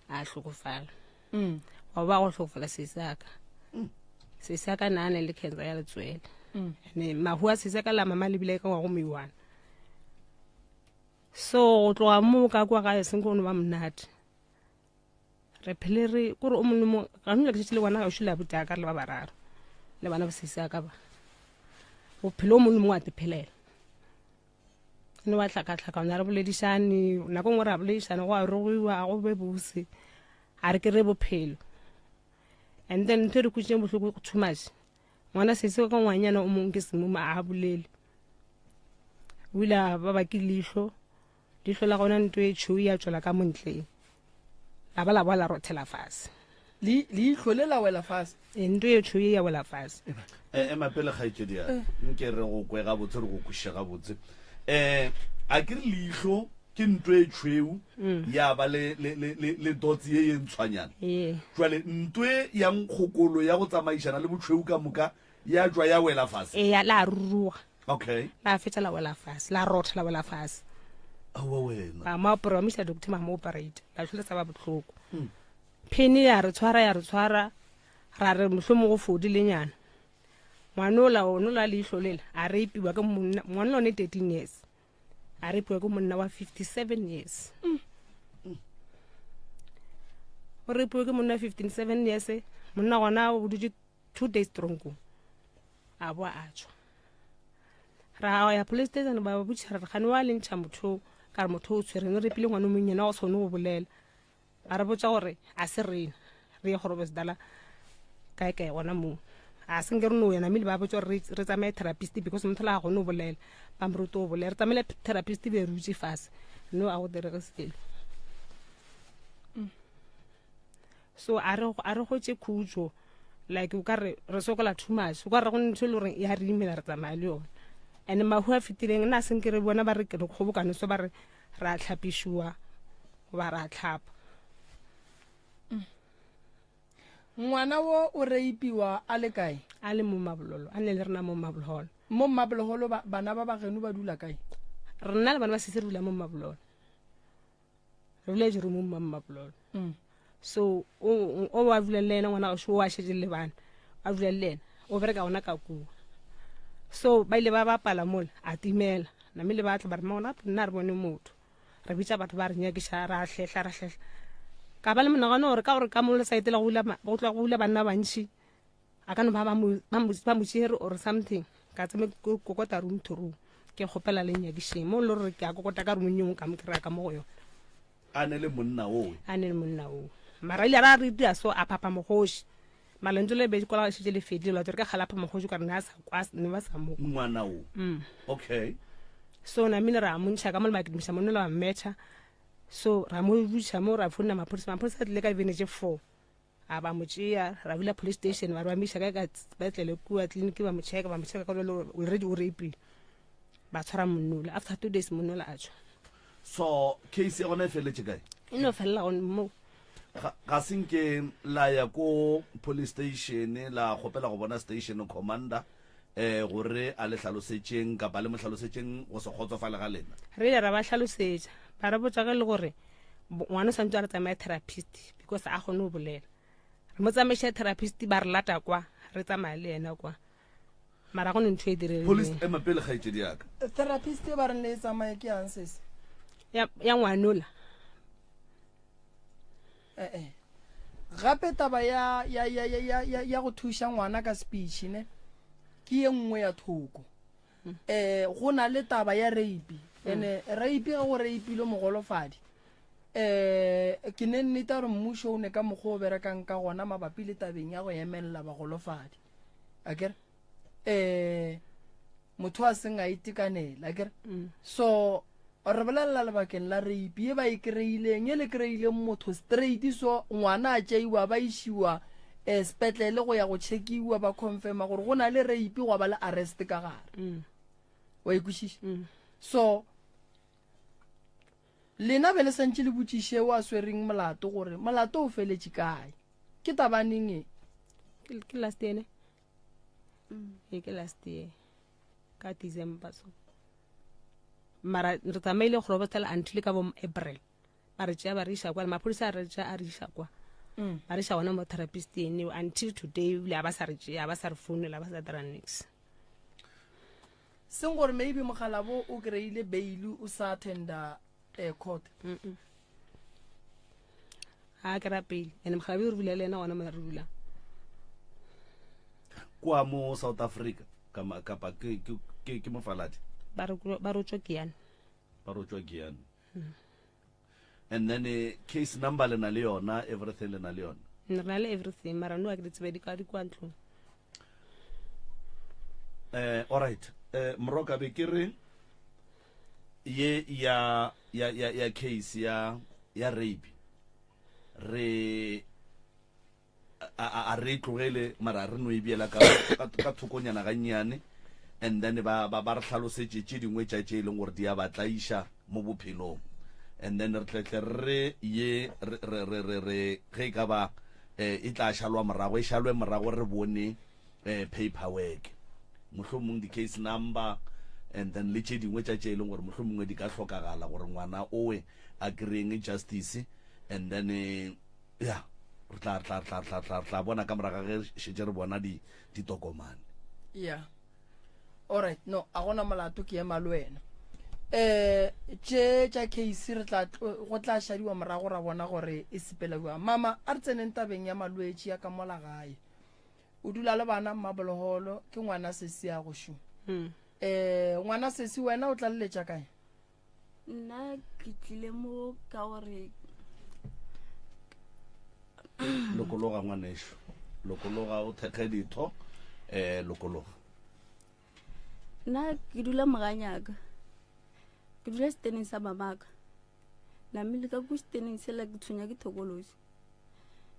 a hlokofala wa ba go hlokofala sesaka nane le cancer ya letswele ne mahu a sesaka la mama le bile ka wa go meiwana so go tloga mo ka kwa ga seng go no ba mnate re phelere gore o monno ga nna ke le wana ga shula buta ka le ba bararo le bana ba sesaka ba o phelo mo mo a te phelela no wa tlaka ona re boledisane nako ngwe ra boledisane go a rogiwa go be bose a re ke re bophelo and then ntho re kutse bohloko go thumashi ngwana sese ka ngwanyana o mong ke semo ma a bolele wila ba ba ke lihlo la gona ntwe e tshui ya tswela ka montle la ba la rothela fase lihlo le la wela fase ntwe e tshui ya wela fase mapele ga itse dia nke re go kwega botse re go kushega botse a ke lihlo ke ntwe e tshweu ya ba le dotsi ye ntshwanyana jwale ntwe ya nkgokolo ya go tsamaishana le botshweu ka moka ya jwa ya wela fase ya la ruwa okay la fetsa la wela fase la rotha la wela fase awa wena ba ma promise doctor ma mo operate la tshole sa ba botlhoko pheni ya re tshwara ra re mohlomo go fodi lenyana ngwana o la lihlo lela a re ipiwa ka monna ngwana o ne 13 years a re ipiwa ka monna wa 57 years o re ipiwa ka monna 57 years monna gona o dutse 2 days strong a bo a tswa ra ya police station ba butshara ga no wa lentša motho ka re motho o tshwere re pile ngwana mo nyena o sone go bolela a re botsa gore a se rena re go robes dala kae gona mo a se ngere no yena mile ba botsa re tsamaye therapist because motho la go no bolela ba mruto o bolela re tsamele therapist be rutse fase no a go dire re selo so a re go tse khutso like o ka re sokola too much o ka re go ntse le gore ya re imela re tsamaya le yona ene mahu a fitileng nna se nkere bona ba re ke re kgobokane so ba re ra tlhapišwa ba ra tlhapa ngwana wo o reipiwa a le kae a le mo Mabololo a ne le rena mo Mabololo bana ba bageno ba dula kae rena le bana ba sese re dula mo Mabololo re village room mo mmaplolo so o wa vulelena ngwana o wa shetse le bana a vulelena o bereka ona ka ku so ba ile ba bapala mola a timela na mele ba tla ba re mona nna re bone motho re bitsa batho ba re nyakisha ra hlehla ka ba le monagano gore ka gore ka mola site la go tla go bana bantši a ka no ba mo tšere or something ka tseme kokota room to room ke kgopela le nyakisheng mo le gore ke a kokota ka room ka mo kry-a ka mo go yona a ne le monna o mara ile ra re dia so a papa mogoshi malento le be kola shitse le fedile la ka khala papa mogoshi ka rena sa kwa ne ba sa mo ngwana o okay so na mina ra muntsha ka mo ba kidimisa mo la metha so ra mo butsa mo ra funa mapholisa le ka village 4 aba mo tsia ra vila police station ba misha ka betlele ku clinic ba mo check ka lo already o rape ba tshwara monnola after 2 days monnola a tsho so case ona feletse kae ino fella on mo ga senke la ya ko police station la gopela go bona station commander gore a le tlhalosetseng ka ba le mo tlhalosetseng go se kgotsofala ga lena re ra ba tlhalosetsa ba re botsa ka le gore ngwana sa ntse a re tsamaya therapist because a gone o bolela re mo tsamaisha therapist ba re lata kwa re tsamaya le yena kwa mara go ntwe dire police mapele ga itse diaka therapist ba re le tsamaya ke answers ya ngwanola gape taba ya go thusha ngwana ka speech ne ke ye nngwe ya thoko go na le taba ya rape ene rape go rape lo mogolofadi ke ne nnete gore mmušo o ne ka mokgwa o berekang ka gona mabapi le tabeng ya go emelela bagolofadi akere motho a seng a itekanela akere so re bolelela lebakeng la rape ye ba e kry-ileng ye le kry-ileng motho straight so ngwana a tšeiwa ba išiwa sepetlele go ya go checkiwa ba confirma gore go na le rape go ba le arrest ka gare wa ikwešiša so lena be le santse le botšiše o a swereng molato gore molato o feletše kae ke tabaneng ke last year ke last year ka December so mara re tsamaile go robotela until ka bo April ba re tšea ba re isa kwa mapholisa a re tšea a re isa kwa ba re isa gona mo therapist ene until today le ba sa re tšea ba sa re founela ba sa dira nix seng gore maybe mogalabo o kry-ile bail o sa attenda court a kry-a bail ene mogalabi o re bula le ena gona mo re bula kwa mo South Africa kapa ke mofaladi ba ro tswa kian and then case number le na le yona everything le na le yona na le everything mara no agree tsebe di ka di kwantlo all right mroka be ke re ye ya case ya rape re a re tlogele mara re no ibiela ka thokonyana ga nnyane and then ba re tlhalosetse tše dingwe tša tše e leng gore di a batlaisha mo bophelong and then re tletle re ye re ge ka ba e tla shalwa morago e shalwe morago re bone paperwork mohlomong di case number and then le tše dingwe tša tše e leng gore mohlomongwe di ka hlokagala gore ngwana owe a kry-eng justice and then ya re tla bona ka moraga ge šetse re bona ditokomane yeah all right no a gona molato ke ema le wena tša case go tla šadiwa morago ra bona gore e sepelawa mama a re tseneng tabeng ya malwetši ya ka mola gae o dula le bana mmaboloholo ke ngwana sesi ya go šo ngwana sesi wena o tla leletša kae nna ke tlile mo ka gore lokologa ngwanešo lokologa o thekge ditho lokologa nna ke dula moganyaka ke dula seteneng sa mamaka na mmele ka ko seteneng sela ke tshwenya ke thokolosi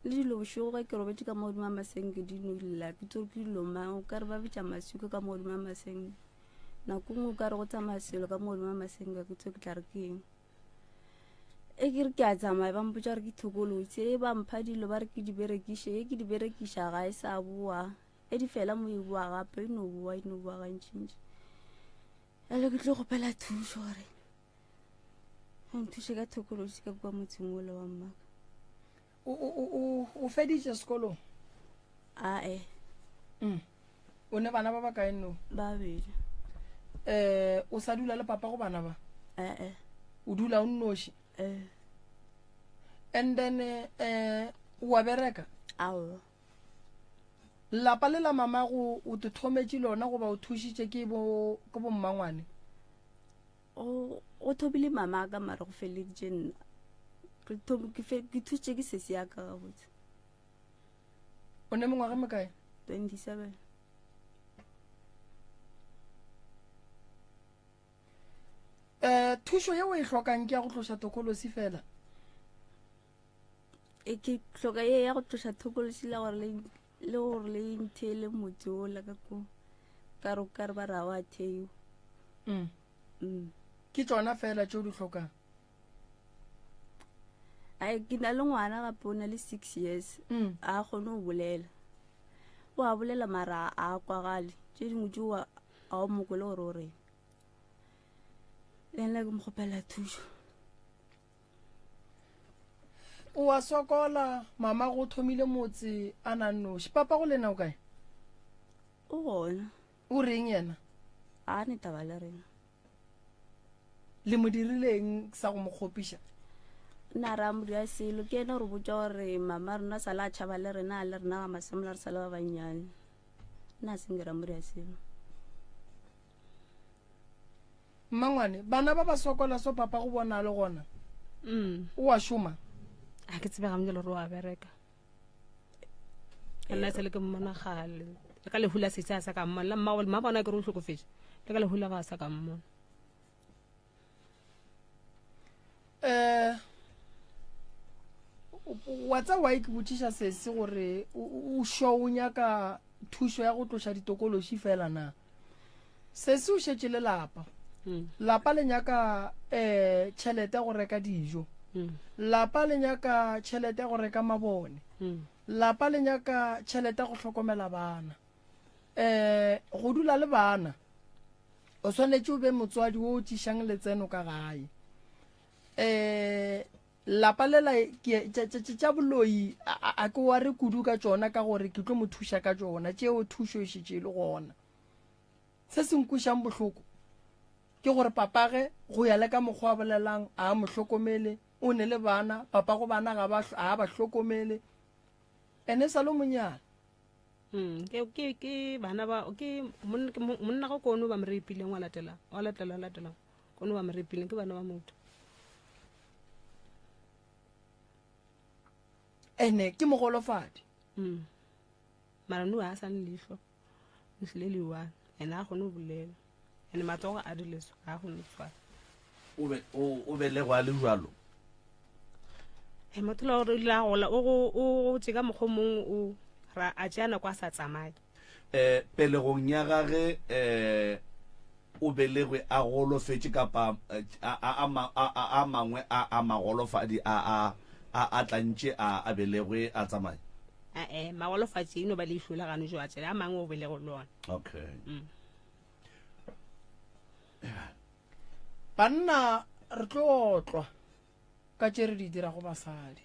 le dilo bošego ga ke robetse ka modimo a maseng ke dinolela ke tsore ke dilo mang o ka re ba betša masiko ka modimo a maseng nako ngwe o ka re go tsamaya selo ka modimo a maseng ka ke tso ke tla re keng e ke re ke a tsamaya ba mpotsa gore ke thokolosi e ba mpha dilo ba re ke di berekiše e ke di berekiša ga e sa boa e di fela mo e boa gape e no boa gantšintši ele ke tlo gopela thuso gore nthuše ka thokolosi ka kwa motseng ole wa mmaka. O feditše sekolong? Ae. O ne bana ba ba kae no? Babedi. O sa dula le papa go bana ba? O dula o nnoši? And then wa bereka? Ao. Lapa le la mama go o te thometše lona go ba o thušitše ke bo mmangwane? O thobile mama ka mara go feleditše nna. Ke thusitše ke sesi ya ka gabotse. O ne mengwaga mekae? 27. Thušo ye o e hlokang ke ya go tloša tokolosi fela? Ke hloka ye ya go tloša tokolosi le gore le ntheele motse o la ka ko ka re ba ra wa theo. Ke tsona fela tšeo di hlokang? Ke na le ngwana gape o na le 6 years. A kgone go bolela. O a bolela mara a kwagale. Tše dingwe tšeo a o mokole gore o reng. Le nna ke mokgopela thušo. O a sokola mama go thomile motse a na nnoši. Papa go lena o kae? O gona. O reng yena? A ne taba le reng. Le mo dirileng sa go mo kgopiša? Nna ra mo dia selo ke ena re botsa gore mama rena sa la tšhaba le rena ga masemola re sa le ba bannyane. Nna senge ra mo dia selo. Mmangwane, bana ba ba sokola so papa go bona le gona? O a šoma? A ke tsebe ga mo le ro a bereka. Nna se le ke mmona gale. Le ka le hula se sa ka mmona. Ma bona ke re o hlokofetse. Le ka le hula ga sa ka mmona. Wa tsa wa ke botšiša sese gore o sho o nyaka thušo ya go tloša ditokološi fela na? Sese o šetše le lapa. Lapa le nyaka tšhelete go reka dijo. Lapa le nyaka tšhelete go reka mabone. Lapa le nyaka tšhelete go hlokomela bana. Go dula le bana o swanetše o be motswadi o tišang letseno ka gae. Lapa lela tša boloi a ke wa re kudu ka tšona ka gore ke tlo mo thuša ka tšona tšeo thušo e šetše le gona. Se se nkušang bohloko ke gore papage go ya le ka mokgwa a bolelang a mo hlokomele, o ne le bana, papa go bana ga ba hlokomele, ene sa lo monyana. Ke bana ba ke monna go kono ba mrepileng wa latela kono ba mrepileng ke bana ba motho. Ene ke mogolofadi. Mara no a san lihlo le liwa ena go no bolela ene matsogo a dileso a go no tswa o be le go a le jalo. Motho le la gola o tšeka mogomong o ra a tšana kwa sa tsamaya. Pelegong ya gage o belegwe a golofetše kapa a mangwe a magolofadi a tlantše a belegwe a tsamaya? Magolofatše eno ba le ihlola gano jo a tšele a mangwe o belego le ona. Okay. Banna re tlo otlwa ka tše re di dira go basadi.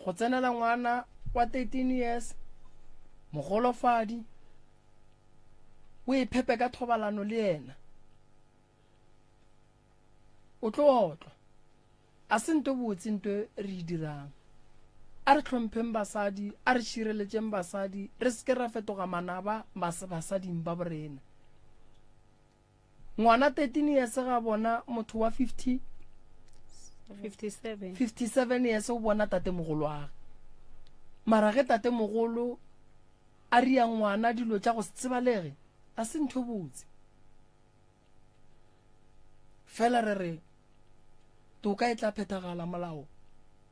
Go tsenela ngwana wa 13 years mogolofadi o iphepe ka thobalano le yena, o tlo otlwa. A se nto botse nto re dirang. A re tlhompheng basadi, a re šireletšeng basadi, re seke ra fetoga manaba basading ba borena. Ngwana 13 years ga bona motho wa 57 years o bona tate mogolo wa. Mara ge tate mogolo a ria ngwana dilo tša go se tsebalege, a se ntho botse. Fela re toka e tla phethagala molao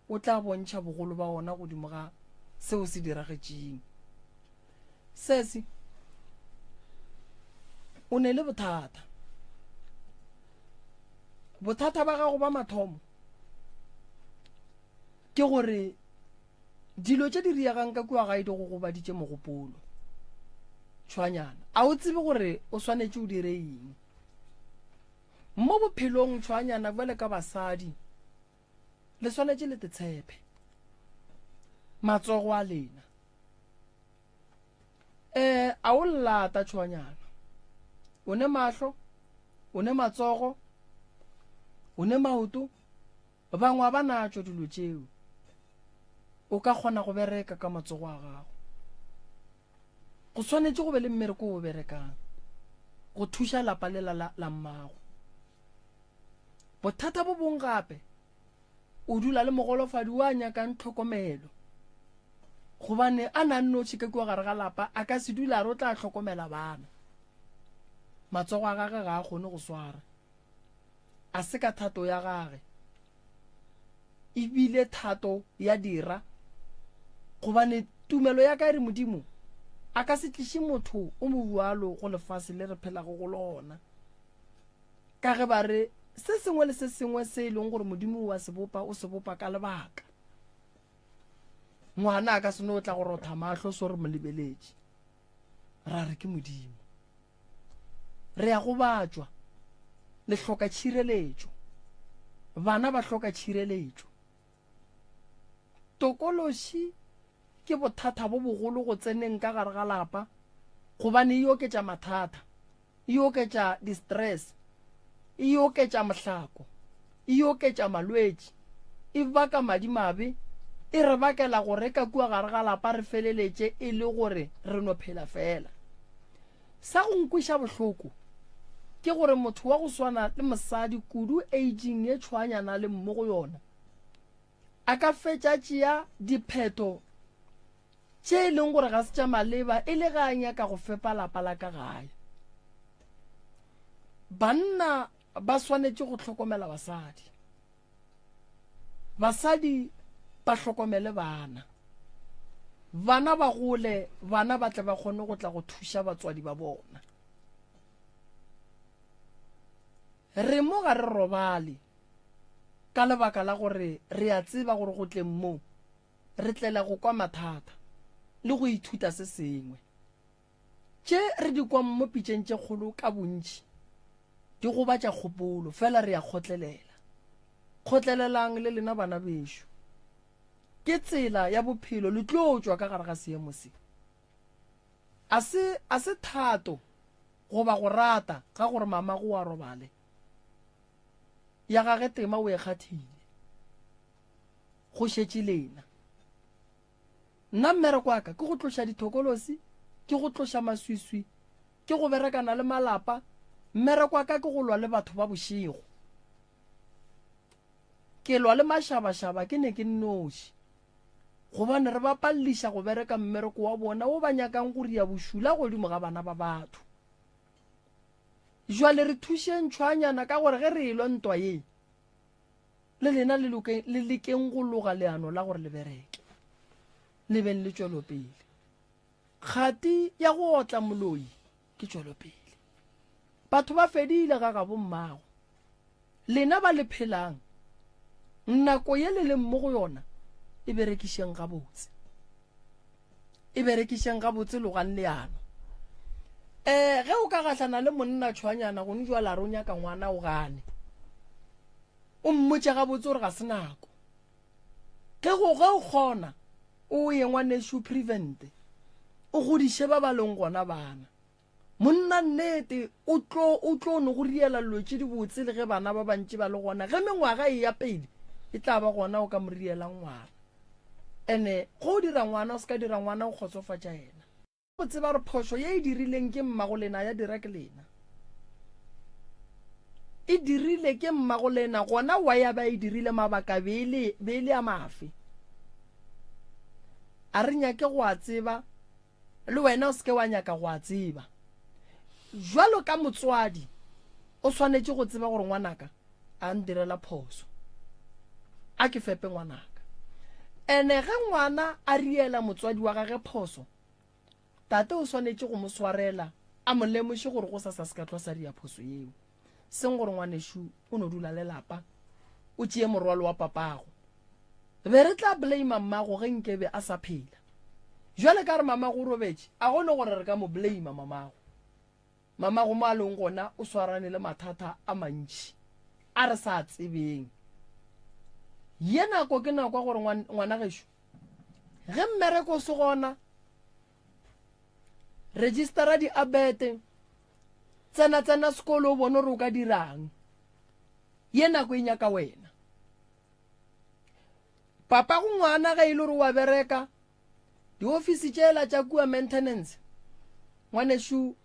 o tla bontšha bogolo ba ona godimo ga seo se diragetšeng. Sesi o ne le bothata ba gago ba mathomo ke gore dilo tše di riagang ka kua gae di go gobaditše mogopolo tshwanyana. A o tsebe gore o swanetše o dire eng? mo bophelong tshwanyana bale ka basadi le swanetse le tshepe matsogo a lena a o llata tshwanyana o ne mahlo o ne matsogo o ne maoto bangwe ba natšo dilo tšeo o ka kgona go bereka ka matsogo a gago go swanetse go be le mmereko o berekang go thuša lapa le la mmago bothata bo bong gape o dula le mogolofadi wa nyakang tlhokomelo gobane a na nnotši ke kua gare ga lapa a ka se dula re o tla tlhokomela bana matsogo a gage ga a kgone go swara a se ka thato ya gage ebile thato ya dira gobane tumelo ya ka e re modimo a ka se tliše motho o mo bualo go lefase le re phelago go lona ka ge ba re se sengwe le se sengwe se e leng gore modimo wa se bopa o se bopa ka lebaka ngwana a ka se no tla go rotha mahlo so re mo lebeletše ra re ke modimo re ya go batšwa le hloka tšhireletšo bana ba hloka tšhireletšo tokološi ke bothata bo bogolo go tseneng ka gare ga lapa gobane e oketša mathata e oketša distress e oketša mohlako e oketša malwetši e baka madimabe e re bakela go reka kua gare ga lapa re feleletše e le gore re no phela fela sa go nkwiša bohloko ke gore motho wa go swana le mosadi kudu aging e tshwanyana le mmo go yona a ka fetša tšea dipheto tše e leng gore ga se tša maleba e le ga a nyaka go fepa lapa la ka gae banna ba swanetše go hlokomela basadi ba hlokomele bana ba gole bana ba tle ba kgone go tla go thuša batswadi ba bona re mo ga re robale ka lebaka la gore re a tseba gore go tle mo re tlela go kwa mathata le go ithuta se sengwe tše re di kwa mo pitšeng tše kgolo ka bontši di go batša kgopolo fela re ya kgotlelelang le lena bana bešo ke tsela ya bophelo le tlo tšwa ka gare ga seemo se a se thato goba go rata ga gore mama go a robale ya gage tema o e kgathile go šetše lena nna mmereko wa ka ke go tloša dithokolosi ke go tloša maswiswi ke go berekana le malapa mmereko wa ka ke go lwa le batho ba bošego ke lwa le mašabašaba ke ne ke nnoši gobane re ba palliša go bereka mmereko wa bona o ba nyakang go ria bošula godimo ga bana ba batho jwale re thušeng tshwanyana ka gore ge re elwa ntwa ye le lena le lekeng go loga leano la gore le bereke le beng le tšwelopele kgati ya go otla moloi ke tšwelopele batho ba fedile ga ga bommago lena ba le phelang nako ye le leng mo go yona e berekišeng gabotse logang leano ge o ka gahlana le monna tshwanyana go njwala re o nyaka ngwana o gane o mmotše gabotse gore ga se nako ge o kgona o ye ngwaneso prevente o godiše ba ba leng gona bana monna nnete o tlo no go riela lotše di botse le ge bana ba bantši ba le gona ge mengwaga e ya pele e tla ba gona o ka mo riela ngwana ene go dira ngwana o se ka dira ngwana o kgotsofatša yena o tseba re phošo ye e dirileng ke mmago lena ya dira ke lena e dirile ke mmago lena gona wa ya ba e dirile mabaka be le a mafe a re nyake go a tseba le wena o se ke wa nyaka go a tseba jwalo ka motswadi o swanetše go tseba gore ngwanaka a ndirela phoso a ke fepe ngwanaka ene ge ngwana a riela motswadi wa gage phoso tate o swanetše go mo swarela a mo lemoše gore go sa se ka tlo sa ria phoso yeo seng gore ngwanešu o no dula le lapa o tšee morwalo wa papago be re tla blame mmago ge nkebe a sa phela jwale ka re mamago o robetše a gone gore re ka mo blame mama go malong gona o swarane le mathata a mantši a re sa tsebeng ye nako ke nako gore ngwana gešo ge mmereko se gona registera di abete tsena sekolo o bone gore o ka dirang ye nako e nyaka wena papa go ngwana ga ile gore wa bereka di-office tšela tša kua maintenance ngwaneshu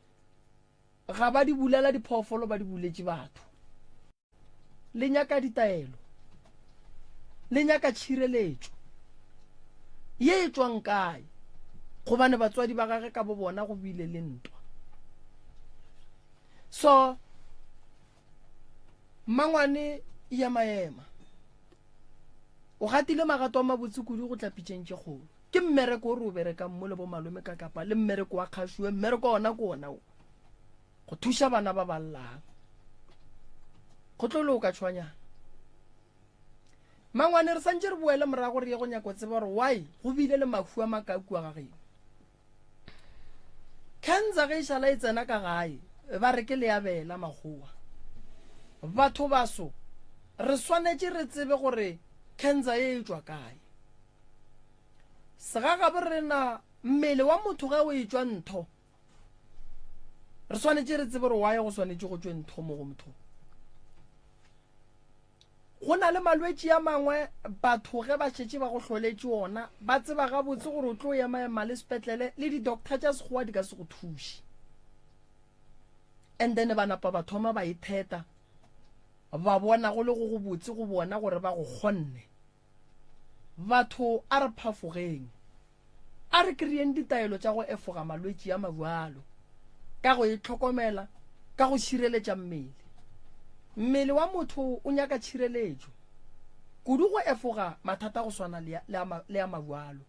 ga ba di bulela diphoofolo ba di buletše batho le nyaka ditaelo le nyaka tšhireletšo ye e tswang kae gobane batswadi ba gage ka bo bona go bile le ntwa so mangwane ya maema o gatile magato a mabotse kudu go tlapitšeng tše kgolo ke mmereko o re o berekang mo le bo malome ka kapa le mmereko wa kgašwe mmereko ona ko ona o go thuša bana ba ballang go tlo le o ka tshwanyana mangwane re santse re boele morago re ye go nyako tseba gore why go bile le mafu a makaku a gageno cancer ge e šala e tsena ka gae ba re ke le ya bela magoa batho baso re swanetše re tsebe gore cancer e tswa kae segagabe re na mmele wa motho ge o e tswa ntho re swanetše re tsebe gore why go swanetše go tswe ntho mo go motho go na le malwetši a mangwe batho ge ba šetše ba go hloletše ona ba tseba gabotse gore o tlo ema le sepetlele le di-doctor tša sekgowa di ka se go thuše and then ba napa ba thoma ba itheta ba bona go le go botse go bona gore ba go kgonne batho a re phafogeng a re kry-eng ditaelo tša go efoga malwetši a mabjalo ka go itlhokomela ka go šireletša mmele wa motho o nyaka tšhireletšo kudu go efoga mathata go swana le a mabjalo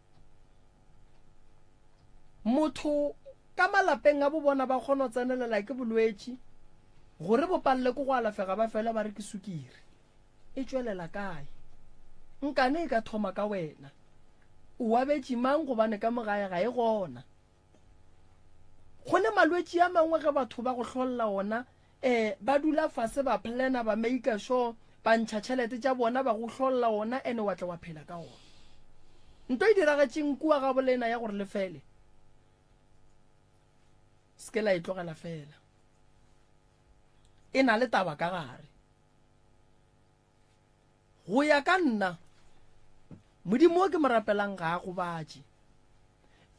motho ka malapeng a bo bona ba kgona go tsenelela ke bolwetši gore bopalle ko go alafega ba fela ba re ke sukiri e tswelela kae nkane e ka thoma ka wena o abetše mang gobane ka mogae ga e gona go ne malwetši a mangwe ge batho ba go hlolola ona ba dula fase ba plana ba make sure ba ntšha tšhelete tša bona ba go hlolola ona ene wa tla wa phela ka ona nto e diragetšeng kua ga bolena ya gore lefele se la e tlogela fela e na le taba ka gare go ya ka nna modimo o ke mo rapelang ga a gobatše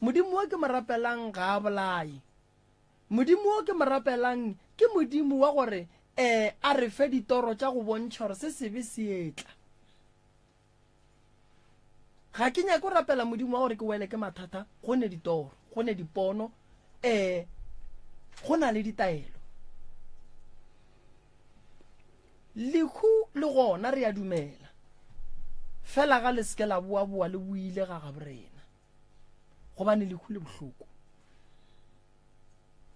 modimo o ke mo rapelang ga a bolaye modimo o ke mo rapelang ke modimo wa gore a re fe ditoro tša go bontšha gore se sebe se etla ga ke nyake go rapela modimo wa gore ke wele ke mathata go ne ditoro go ne dipono go na le ditaelo lehu le gona re a dumela fela ga le seke la boa le buile ga gaborena gobane lehu le bohloko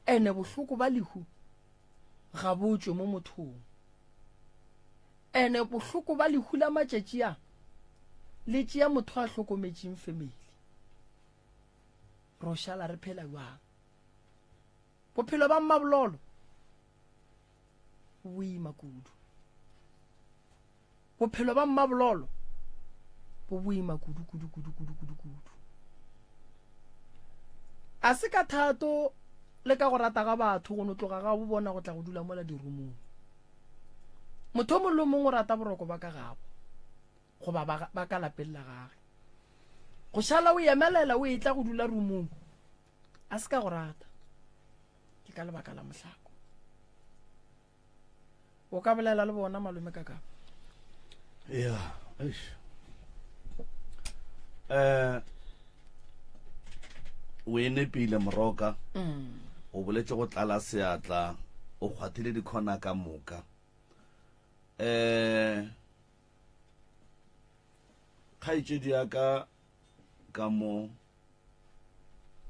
ene bohloko ba lehu ga botswe mo mothong ene bohloko ba lehu la matšatši a le tšea motho a hlokometšeng family ro šala re phela jwang bophelo ba mmabololo boima kudu bophelo ba mmabololo bo boima kudu a se ka thato le ka go rata ga batho go notloga ga bo bona go tla go dula mola dirumong motho mo lo mongwe rata boroko ba ka gabo go ba ka lapeng la gage go šala o emelela o etla go dula rumong a se ka go rata ke ka lebaka la mohlako o ka bolela le bona malome ka kapa ya o enepile moroka o boletse go tlala seatla o kgwathile dikhona ka moka kgaitšedi ya ka mo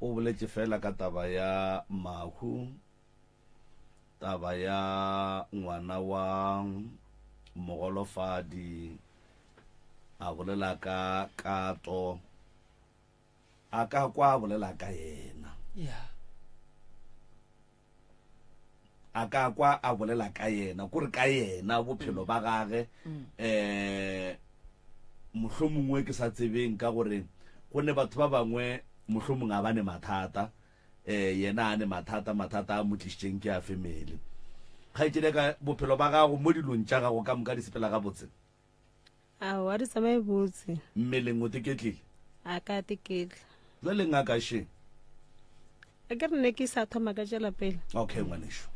o boletse fela ka taba ya mahu taba ya ngwana wa mogolofadi a bolela ka kato a ka kwa bolela ka yena a ka kwa a bolela ka yena kore ka yena bophelo ba gage mohlomongwe ke sa tsebeng ka gore go ne batho ba bangwe mohlomong a bane mathata yena a ne mathata a mo tlisitseng ke a family ga itsele ka bophelo ba gago mo dilong tša gago ka moka di sepela ga botse wa di tsamaye botse mmeleng o teketlile a ka teketla jwale ngaka she a ke re ne ke sa thoma ka jela pele okay ngwanesho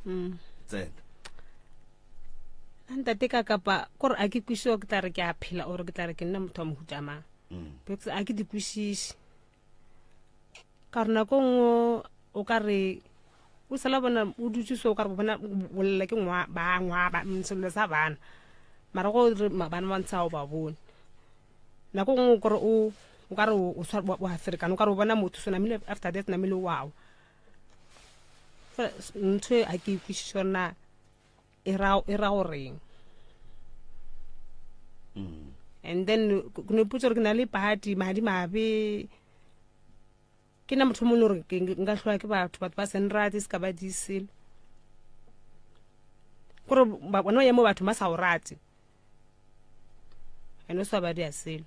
tsena ntate ka kapa kore a ke kwishiwa ke tla re ke a phela ore ke tla re ke nna motho wa mohuta mang because a ke di kwishiše ka re nako nngwe o ka re o sala bona o dutse so o ka re bona bolela ke selo sa bana mara go re bana ba ntsha o ba bone nako nngwe kore o ka re o swara wa ferekana o ka re o bona motho so namile after that namile wow ntho a ke kwishiše na e ra goreng and then ke ne putse gore ke na le party madi mabe ke na motho mo le gore nka tlhola ke batho ba senrate se ka ba disele gore bona ya mo batho ba sa o rate ene so ba di asele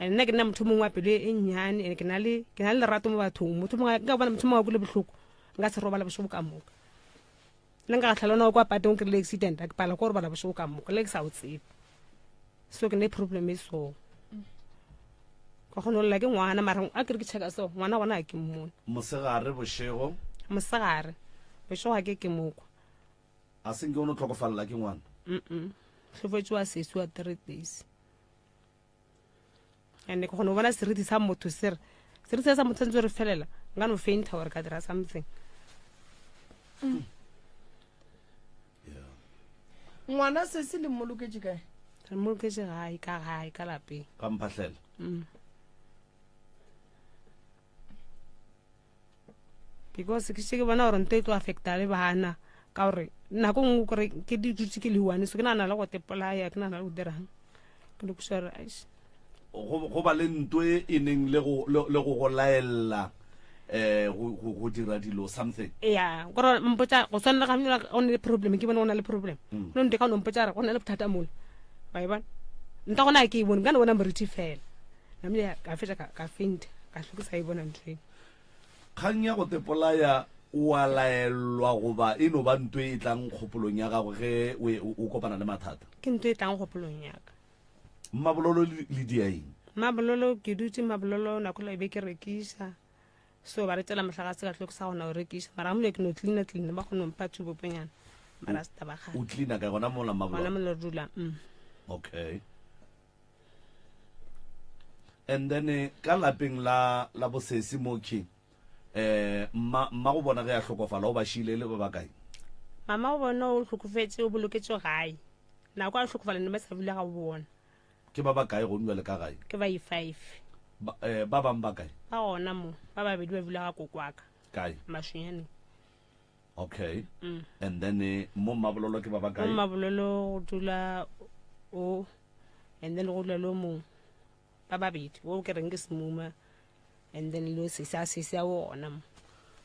and nna ke na motho mongwe wa pelo e nnyane ene ke na le lerato mo bathong motho mongwe nka bona motho mongwe wa kule bohloko nka se robala bošego ka moka nna nka tlhalana kwa pateng ke le accident a ke pala go robala bošego ka moka le ke sa o tsebe so ke ne problem e so go gonolla ke ngwana mara a ke re ke checka so ngwana bona a ke mmone mosegare bošego a ke mokwa a seng ke o no tlhokofalla ke ngwana tlhofetse wa sesi wa 3 days and go no bona seriti sa motho seriti sa motho ntse re felela nga no fainta gore ka dira something ngwana se se le moloketse kae re moloketse gae ka lapeng ka mphatlhela because ke ke bona gore nto e tlo affecta le bana ka gore nako nngwe kore ke di dutse ke le one so ke nana le go tepolaya ke nana le go dirang ke le kusore go ba le ntwe e neng le go laela go dira dilo something gore mpotsa go tshwanela ga mela o ne le problem ke bona o na le problem no nte ka no mpotsa re go na le bothata mole ba e bona nta gona ke e bone ka no bona moriti fela namile ka fetsa ka faint ka hloke sa e bona ntwe kgang ya go tepolaya o a laelwa goba e no ba ntwe e tlang kgopolong ya gago ge o kopana le mathata ke ntwe e tlang kgopolong ya ka mmabololo le diaeng mmabololo ke dutse mmabololo nako la be ke rekisa so ba re tsela motlakase ka tlhoko sa gona o rekisa mara mole ke no clean ba go no mpa thubopenyana mara sta ba ga o clean ka gona mola mmabololo gona mola dula okay and then ka lapeng la bosesi moki mma go bona ge a hlokofala o ba shile le ba kae mama o bona o hlokofetse o boloketse gae nako a hlokofala ne ba sa bile ga bona ke ba kae go nwa le ka gae ke ba i5 ba bang ba kae ba ona mo ba babedi ba bile ga kokwaka kae mashunyane okay and then mo mabololo ke ba kae mo mabololo go dula o and then go dula lo mo ba babedi o ke reng ke semuma and then lo se sa ona mo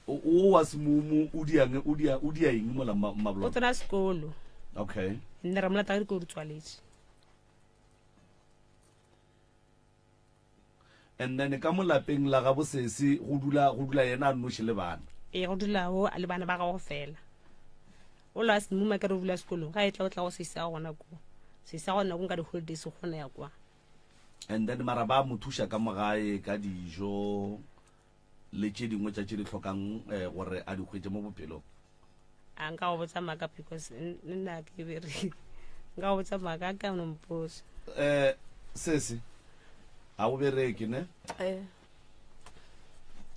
o wa semumu o dia eng mo la mabololo o tsena sekolo okay nne ra mla ta go tswaletse and then ka molapeng la ga bosesi go dula yena a nnoši le bana go dula o a le bana ba ga go fela o la semuma ka re dula sekolong ga e tla go se sa gona go nka di holidays go na ya kwa and then mara ba mo thuša ka mogae ka dijo le tše dingwe tša tše di tlhokang gore a di hwetse mo bophelong a nka go botsa maka because nna ke bere nka go botsa maka ka no mposa sesi a o bereke ne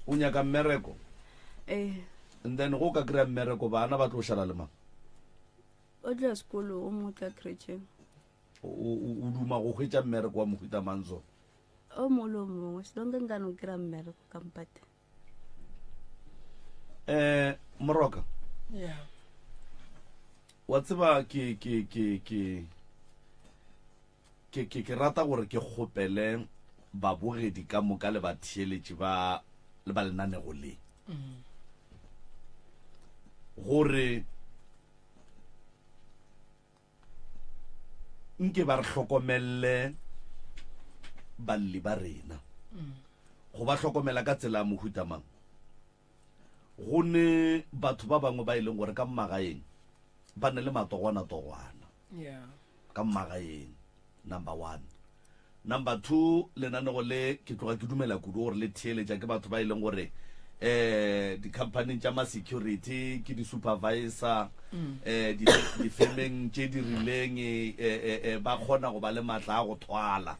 o nyaka mmereko and then go ka kry-a mmereko bana ba tlo šala le mang o tla sekolo o motla kretšeng o duma go hwetša mmereko wa mohuta manso o molo mongwe selonke nka no kry-a mmereko kampate moroka wa tseba ke rata gore ke kgopele babogedi ka moka le batheeletši ba le ba lenanego le gore nke ba re hlokomelle balli ba rena go ba hlokomela ka tsela mohuta mang go ne batho ba bangwe ba ileng gore ka mmagaeng ba ne le matogwana ka mmagaeng, number 1. Number 2, lenanego le ke tloga ke dumela kudu gore le theeletša ke batho ba ileng gore di-company tša ma-security ke di-supervisor di-firmeng tše di rileng ba kgona go ba le matla a go thwala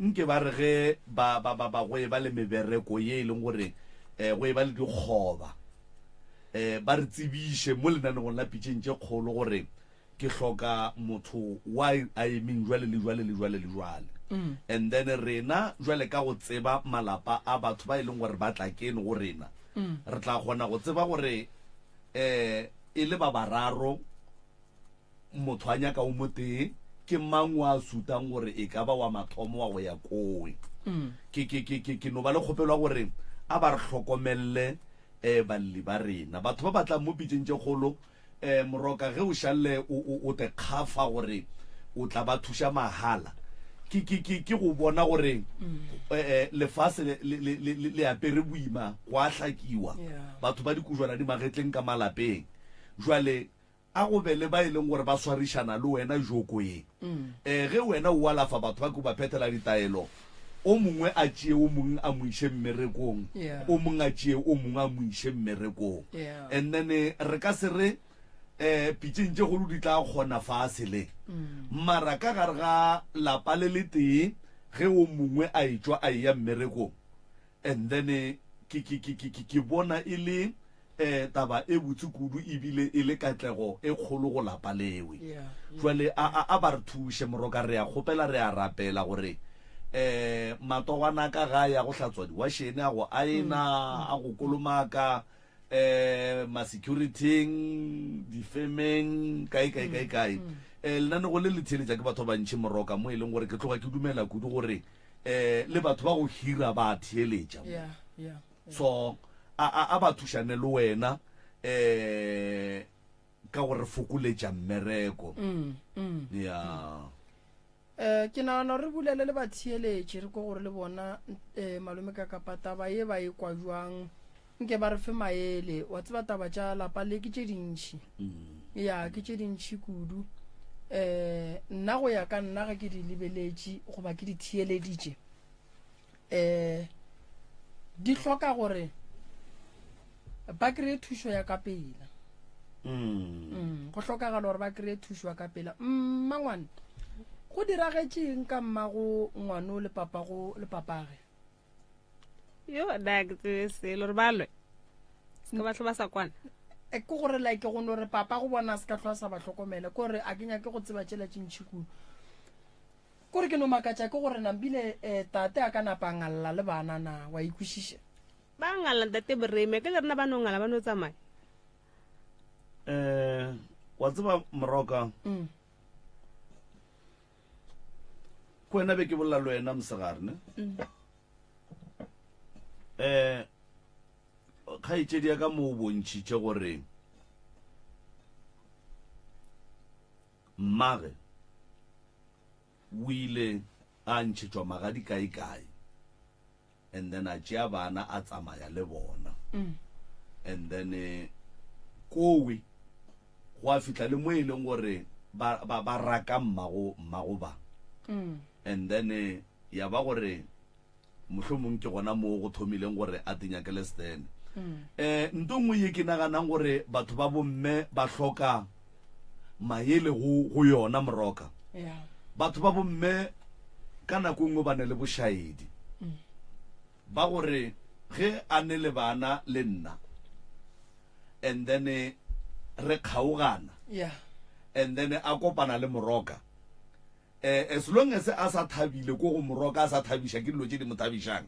nke ba re ge ba go e ba le mebereko ye e leng gore go e ba le dikgoba ba re tsebiše mo lenanegong la pitšeng tše kgolo gore ke hloka motho wa a emeng jwale le jwale le jwale le jwale and then rena jwale ka go tseba malapa a batho ba e leng gore ba tla kene go rena re tla kgona go tseba gore e le ba bararo motho a nyaka o mo tee ke mang wa sutang gore e ka ba wa mathomo wa go ya kowe ke no ba le kgopelwa gore a ba re hlokomelle balli ba rena batho ba batlang mo pitšeng tše kgolo moroka ge o šalle o te kgafa gore o tla ba thuša mahala ke go bona gore lefase le apere boima go a hlakiwa batho ba dikujwana di magetleng ka malapeng jwale a go be le ba e leng gore ba swarišana le wena joko ye ge wena o alafa batho ba ke ba phethela ditaelo o mongwe a tšee o mongwe a mo iše mmerekong o mongwe a tšee o mongwe a mo iše mmerekong and then re ka se re pitšeng tše golo di tla kgona fase le mara ka gare ga lapa le le tee ge o mongwe a etswa a eya mmerekong and then ke bona e le taba e botse kudu ebile e le katlego e kgolo go lapa lewe jwale a ba re thuše moroka re a kgopela re a rapela gore matogwana ka ga ya go hlatswa diwašene a go aena a go kolomaka ma-securityng di-firmeng kae lenane go le le theeletša ke batho ba bantšhi moroka mo e leng gore ke tloga ke dumela kudu gore le batho ba go hira ba theeletša so a ba thušane le wena ka gore fokoletša mmereko ke nagana re bulele le batheeletše re ko gore le bona malome ka kapa taba ye ba e kwa jwang nke ba re fe maele wa tseba taba tša lapa le ke tše dintšhi ke tše dintšhi kudu nna go ya ka nna ge ke di lebeletše goba ke di theeleditše di hloka gore ba kry-e thušo ya ka pela go hlokagala gore ba kry-e thušo ya ka pela mmangwane go diragetšeng ka mmago ngwano le papage yo da ke tse se le ba lwe se ba tloba sa kwana ke gore like go no re papa go bona se ka tlhoa sa ba tlhokomela ke gore a kenya ke go tseba tšela tšintšhikudu gore ke no makatša ke gore nambile tate a ka napa ngalla le bana na wa ikwešiša ba ngalla tate bereme ke le rena ba no ngala ba no tsamaya wa tseba moroka ko wena be ke bolela le wena mosegare ne kgaetšedi ya ka mo o bontšhitše gore mmage o ile a ntšhetšwa magadi kae and then a tšea bana a tsamaya le bona and then kowe go a fitlha le mo e leng gore ba raka mmago ba and then ya ba gore mohlomong ke gona mo go thomileng gore a tinyakele stene nto nngwe ye ke naganang gore batho ba bomme ba hloka maele go yona moroka batho ba bomme ka nako nngwe ba ne le bošaedi ba gore ge a ne le bana le nna and then re kgaogana and then a kopana le moroka as long as a sa thabile ko go moroka a sa thabiša ke dilo tše di mo thabišang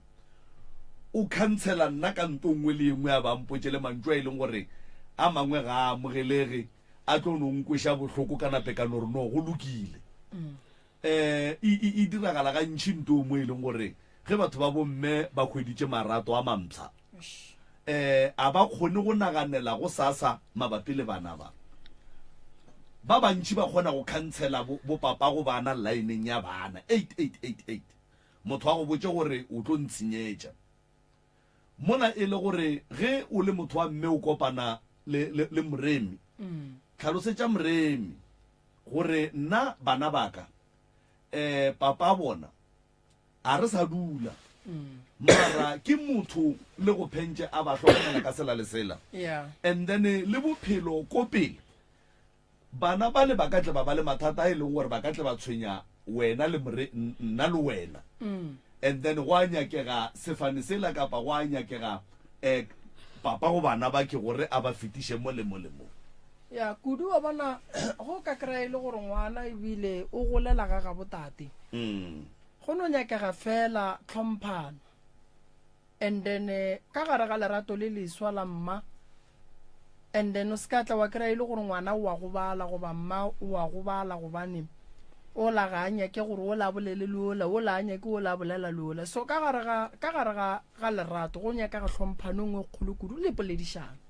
o cancela nna ka nto nngwe le engwe a bampotše le mantšu a e leng gore a mangwe ga a amogelege a tlo no nkweša bohloko ka nape ka no re no go lokile e diragala ga ntšhi nto mo e leng gore ge batho ba bomme ba hweditše marato a mampša a ba kgone go naganela go sasa mabapi le bana ba bantši ba kgona go cancela bo papa go bana lineng ya bana 8888 motho wa go botse gore o tlo ntshenyetša mona e le gore ge o le motho wa mme o kopana le moremi tlhalosetša moremi gore nna bana baka papa bona a re sa dula mara ke motho le go phentše a ba hlokomela ka sela le sela and then le bophelo ko pele bana ba le ba ka tle ba le mathata a e leng gore ba ka tle ba tshwenya wena le nna le wena and then go a nyakega sefane sela kapa go a nyakega papa go bana ba ke gore a ba fetiše mo le mo ya kudu wa bona go ka kry le gore ngwana ebile o golela ga botate go no nyakega fela tlhomphano and then ka gare ga lerato le leswa la mma and then o ska tla wa kry le gore ngwana wa go bala go ba mma wa go bala go bane o la ga nyake gore o la bolele lola o la nyake o la bolela lola so ka gare ga lerato go nyaka ga tlhomphano ngwe kgolo kudu le poledišano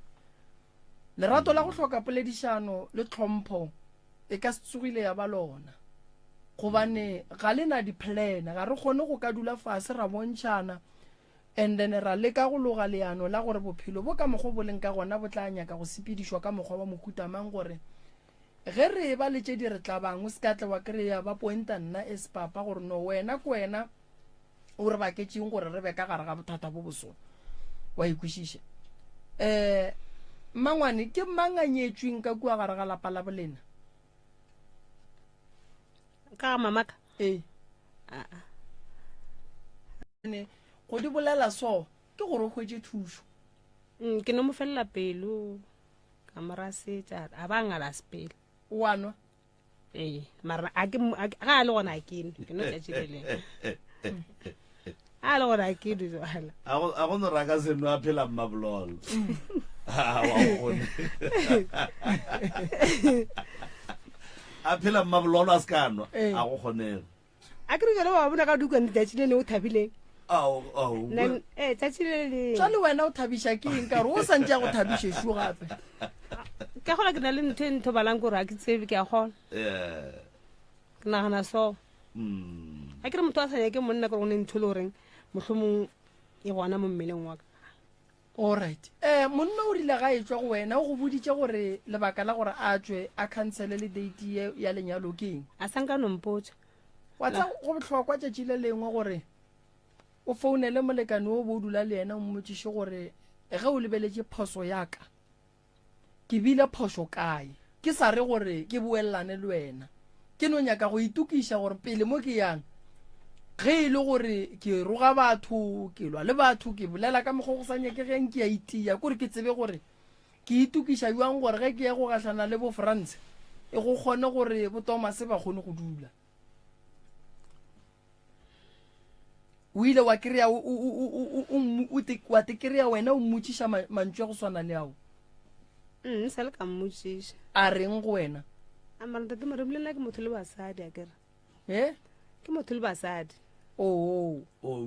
lerato la go hloka poledišano le tlhompho e ka se tsogile ya ba lona gobane ga le na di-plan ga re kgone go ka dula fase ra bontšhana and then ra leka go loga leano la gore bophelo bo ka mokgwa bo leng ka gona bo tla nyaka go sepedišwa ka mokgwa wa mokutamang gore ge re ba le tše di re tlabang o se ka tla wa kry-a ba pointa nna as papa gore no wena ko wena o re baketšeng gore re be ka gare ga bothata bo bosona wa ikwešiša mangwane ke mang a nyetsweng ka kua gare ga lapa la bolena ka mamaka go di bolela so ke gore o hwetse thušo ke no mo felela pelo ka morasetša a ba ngala sepele wanwa mara ga a le gona ke no tšatšileleng a le gona ke dijala a go no raka seno a phela mmabololo a phela mmabololo a se ka nwa a go kgonega a ke re jalo wa bona ka dukwane tšatšilele o thabileng jale wena o thabiša ke eng kare o santse ya go thabišešu gape ka gola ke na le ntho balang kore a ke tsebe ke a kgona ke nagana so a ke re motho a sanya ke monna kore go ne ntho le goreng mohlomong e gona mo mmeleng wa ka alright monna o rile ga e tswa go wena o go boditše gore lebaka la gore a tswe a cancele le date ya lenyalo ke eng a sanka nompotsa wa tsa go botlhokwa tšatši le lengwe gore o founele molekane o bo o dula le ena o mmotšiše gore ge o lebeletše phoso yaka ke bile phoso kae ke sa re gore ke boelelane le wena ke no nyaka go itukiša gore pele mo ke yang ge e le gore ke roga batho ke lwa le batho ke bolela ka mokgwa go sa nyakegeng ke a itia kore ke tsebe gore ke itukiša jwang gore ge ke ya go gahlana le bo France e go kgone gore bo Thomas ba kgone go dula o ile wa kry-a wa te kry-a wena o mmotšiša mantšu go swana le ao sa le ka mmotšiša a reng go wena amarantate mare bolela ke motho le basadi a kere ke motho le basadi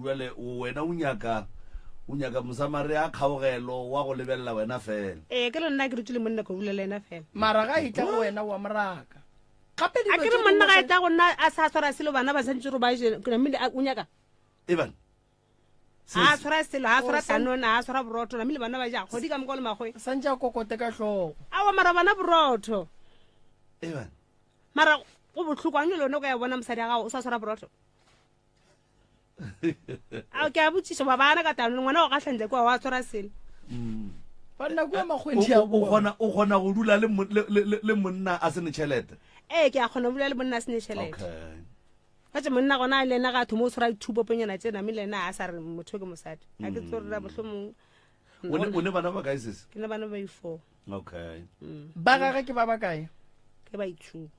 jale wena o nyaka mosamare a kgaogelo wa go lebelela wena fela ke le nna ke re tswile monna ko bulela ena fela mara ga e tla go wena wa moraka gape a ke re monna ga e tla go nna a sa tshwara selo bana ba santse gore ba namile o nyaka evan a tshwara selo a tshwara tanona a tshwara borotho namile bana ba ja kgodi ka moko le magwe santse a kokote ka tlhogo awa mara bana borotho evan mara go botlhoko a nyole one go ya bona mosadi a gago o sa tshwara borotho a ke a botšiša ba bana ka tanone ngwana go gatlhantle kua wa tshwara selo banna kua makgwedi a o kgona go dula le monna a sene tšhelete ke a kgona go dula le monna a sene tšhelete ga monna gona le ena ga thomo o tshwara dithupopenyana tse name le ena a sa re motho ke mosadi a ke tsorera bohlomong o ne bana ba kae sese ke ne bana ba i4 okay ba gage ke ba ba kae ke ba i2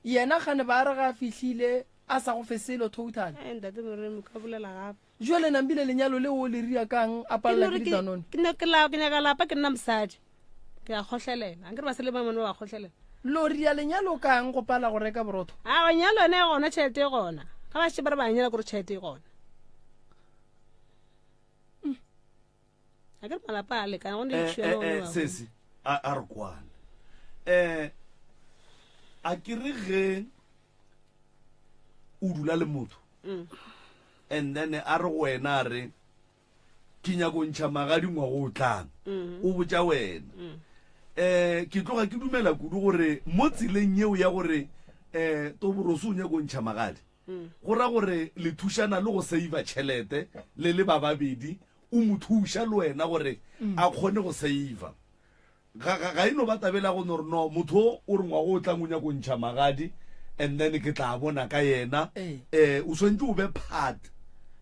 yena gane ba re ga fihlile a sa go feselo total ntate moremi ka bolela gape jwale nambile lenyalo le o le ria kang a palela ke ditanone ke nyaka lapa ke nna mosadi ke a kgohlelela a ke re ba se le mamane wa kgohlelela lori ya lenyalo kang go pala go reka borotho a nyalo ene gona tšhelete e gona ga ba se ba re ba nyela gore tšhelete e gona a ke re malapa a lekana go ne tšhelo sesi a re kwane a ke re ge o dula le motho and then a re go wena a re ke nyako ntšha magadi ngwago o tlang o botša wena ke tloga ke dumela kudu gore mo tseleng yeo ya gore toboroso o nyako ntšha magadi go ra gore le thušana le go save tšhelete le ba babedi o mo thuša le wena gore a kgone go save ga ino ba tabela go nore no motho o re ngwago o tlang o nyako ntšha magadi and then ke tla bona ka yena o swantse o be part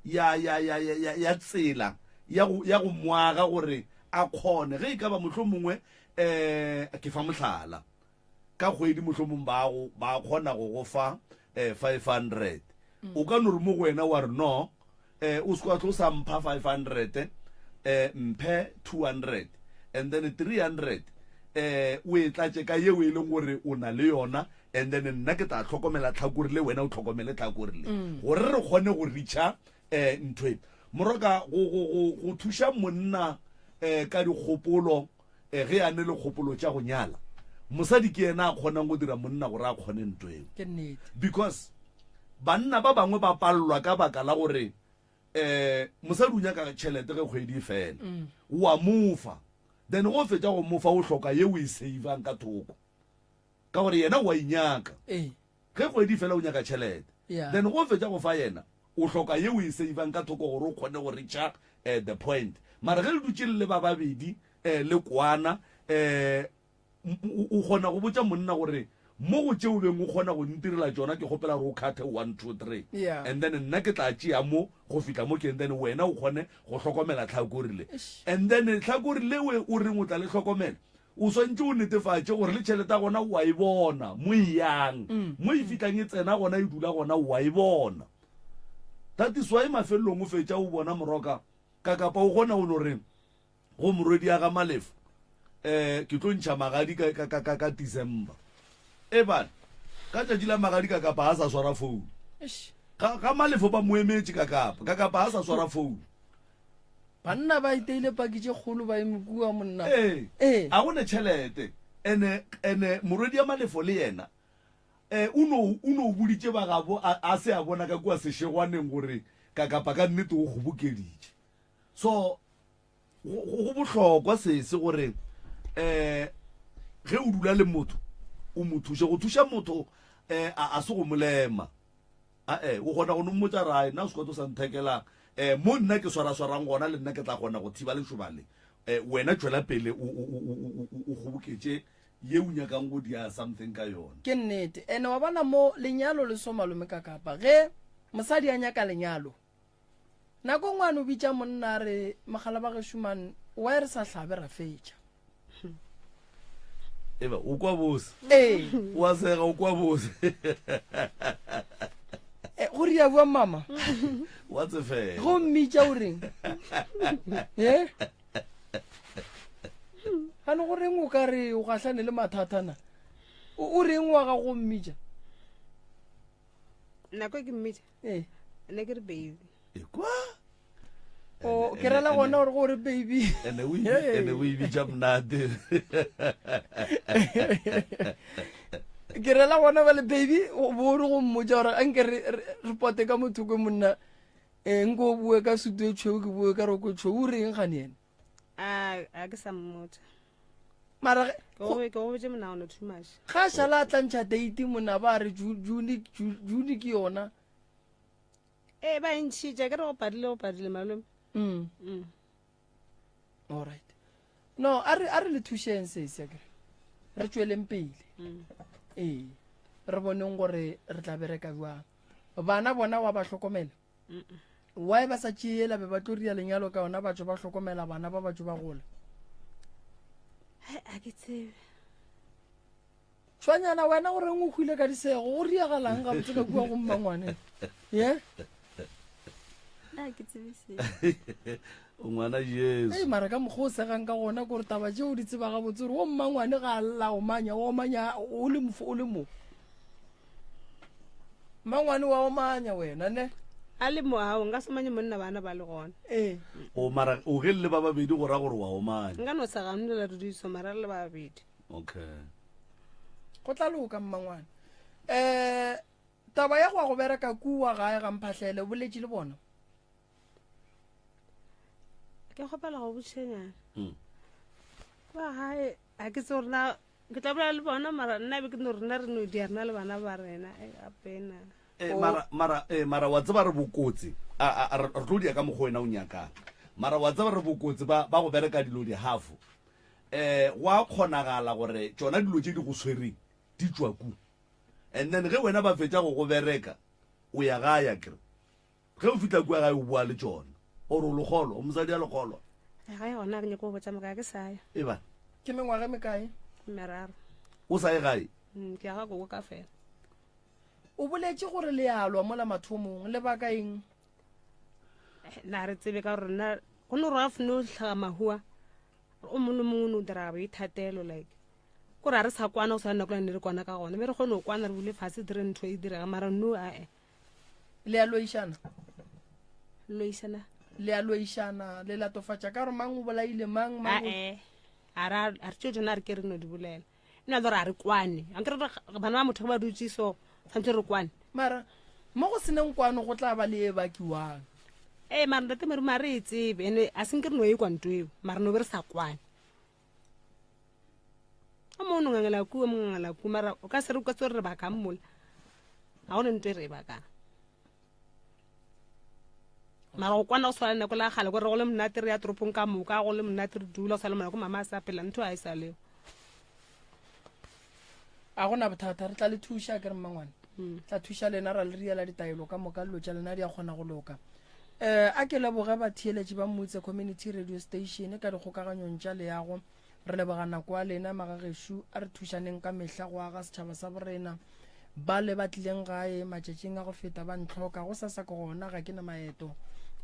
ya tsela ya go moaga gore a kgone ge e ka ba motlho mongwe ke fa motlhala ka kgwedi motlho mongwe ba kgona go go fa 500 o ka no re mo go wena wa re no o se kwa tlo sa mpha 500 mphe 200 and then 300 o e tlatse ka yeo e leng gore o na le yona and then nna ke tla tlhokomela tlhakore le wena o tlhokomele tlhakore le gore re kgone go reacha ntwe moroka go thuša monna ka dikgopolo ge a ne le kgopolo tša go nyala mosadi ke yena a kgonang go dira monna gore a kgone ntweo because banna ba bangwe ba pallwa ka baka la gore mosadi o nyaka tšhelete ge kgwedi fela wa mofa then go fetša go mofa o hloka ye o e savang ka thoko ka gore yena wa inyaka ge kgwedi fela o nyaka tšhelete then go fetša go fa yena o hloka ye o e savang ka thoko gore o kgone go reacha the point mara ge le dutse le ba babedi le kwana o kgona go botša monna gore mo go tšeo beng o kgona go ntirela tsona ke kgopela gore o kgathe 1 2 3 and then nna ke tla tšea mo go fitla mo ke then wena o kgone go hlokomela tlhakorile and then tlhakorile o reng o tla le hlokomela o swantse o netefatše gore le tšhelete gona wa e bona mo yang mo e fitlang e tsena gona e dula gona wa e bona that is why mafelelong o fetša o bona moroka ka kapa o gona o no reng go morwedi ya ga malefo ke tlo ntšha magadi ka December bana ka tšatši la magadi ka kapa a sa swara phone ka malefo ba moemetše ka kapa a sa swara phone banna ba iteile pakitše kgolo ba emekua monna a gone tšhelete ene morwedi ya malefo le yena o no boditše bagabo a se a bona ka kua sešegwaneng gore ka kapa ka nnete go kgobokeditše so go bohlokwa sese gore ge o dula le motho o mo thuše go thuša motho a se go molema o kgona go nommotša rae nna o sekwato sa nthekela mo nna ke swara-swarang gona le nna ke tla kgona go thiba lešobale wena tšwela pele o kgoboketše ye o nyakang go dia something ka yona ke nnete ene wa bona mo lenyalo le somalome ka kapa ge mosadi a nyaka lenyalo nako ngwane o bitša monna re magala ba gešomane wa re sa hlabe ra fetša eba o kwa bose wa sega o kwa bose go ria bua mama wa tsefela go mmitša o reng gane go reng o ka re o gahlane le mathatana o reng wa ga go mmitša nako ke mmitša nne ke re baby kwa o ke rela gona gore gore baby ene o ibitša mnate ke rela gona ba le baby bo re go mmotša gore anke re pote ka mothoko monna nke o bue ka sutu e tšhweo ke bue ka roko tšhweo o reng gane ene a ke sa mmotša mara ke go botse monagono too much ga a šala a tlantšha date mona ba re june ke yona ba ntšhitša ke re go padile malome alright no a re le thušeng sese kere re tšweleng pele re boneng gore re tla bereka jwang bana bona wa ba hlokomela why ba sa tšeela be ba tlo ria lenyalo ka yona batho ba hlokomela bana ba batho ba gola a ke tsebe tshwanyana wena gore o hwile ka disego go riagalang ga botse ka kua go mmangwane ngwana jesu mara ka mokgwa o segang ka gona kore taba tšeo di tseba ga botse gore o mmangwane ga a lla o manya o le mo mmangwane wa o manya wena ne a le moao nka somanye monna bana ba le gona o mara o ge le ba babedi go ra gore wa omanya nka no sa ganolela rediso mara le ba babedi okay go tla loka mmangwana taba ya go bereka kua gae ga mphatlhele boletše le bona ke kgopela go botšhenyana ba gae a ke tse gorena ke tla bolela le bona mara nna be ke no rena re no di rena le bana ba rena apena mara wa tseba re bokotsi re tlo dia ka mogo wena o nyakang mara wa tseba re bokotsi ba go bereka dilo di hafu wa kgonagala gore tsona dilo tse di go swereng di tswa ku and then ge wena ba fetša go bereka o ya gaya kere ge o fitla kua gae o bua le tsona ore o legolo o mosadi ya legolo ga yona ke nyako go botsa moka ke saya e ba ke mengwaga mekae meraro o sa ye gae ke ga go ka fela o boletše gore le alwa mola mathomong le baka eng na re tsebe ka gore nna go no re afone o tlhaga mahua o mongwe mongwe no dira ba ithatelo like ko ra re sa kwana o sa nna kwana ne re kwana ka gona me re gone o kwana re bule fase dire ntho e direga mara no le a loišana loišana le a loišana le latofatša ka gore mang o bolaile mang a re tšeo tsona re ke re no di bolela ena gore a re kwane ankere bana ba motho ge ba dutse so tshwanetse re kwane mara mo go seneng kwano go tla ba le e bakiwang mara ntate mere mare e tsebe ene a senke re no e kwanto eo mara no be re sa kwane a mo no ngangela ku mara o ka se re ka tso re ba ka mmola ga go ne ntwe re ba ka mara go kwana go swala nako la gale gore go le mnate re ya toropong ka moka go le mnate re dula go sa le mona ko mama a sa pela ntho a e sa leo a gona bothata re tla le thuša ke re mmangwane tla thuša lena ra le riela ditaelo ka moka dilo tša lena di a kgona go loka a ke leboge batheeletši ba mmutse community radio station ka dikgokaganyong tša leago re leboga nako a lena magagešo a re thušaneng ka mehla go aga setšhaba sa borena ba le ba tlileng gae matšatšing a go feta ba ntlhoka go sa sa ke gona ga ke na maeto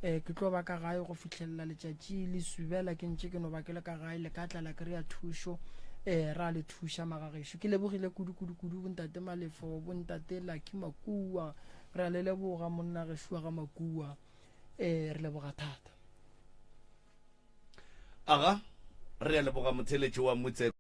ke tlo ba ka gae go fitlhelela letšatši le subela ke ntše ke no ba ke le ka gae le ka tla la kry-a thušo ra le thuša magagešo ke lebogile kudu bontate malefo bontate laki makua re a le leboga monna gešo ga makua re leboga thata aga re a leboga motheletši wa motse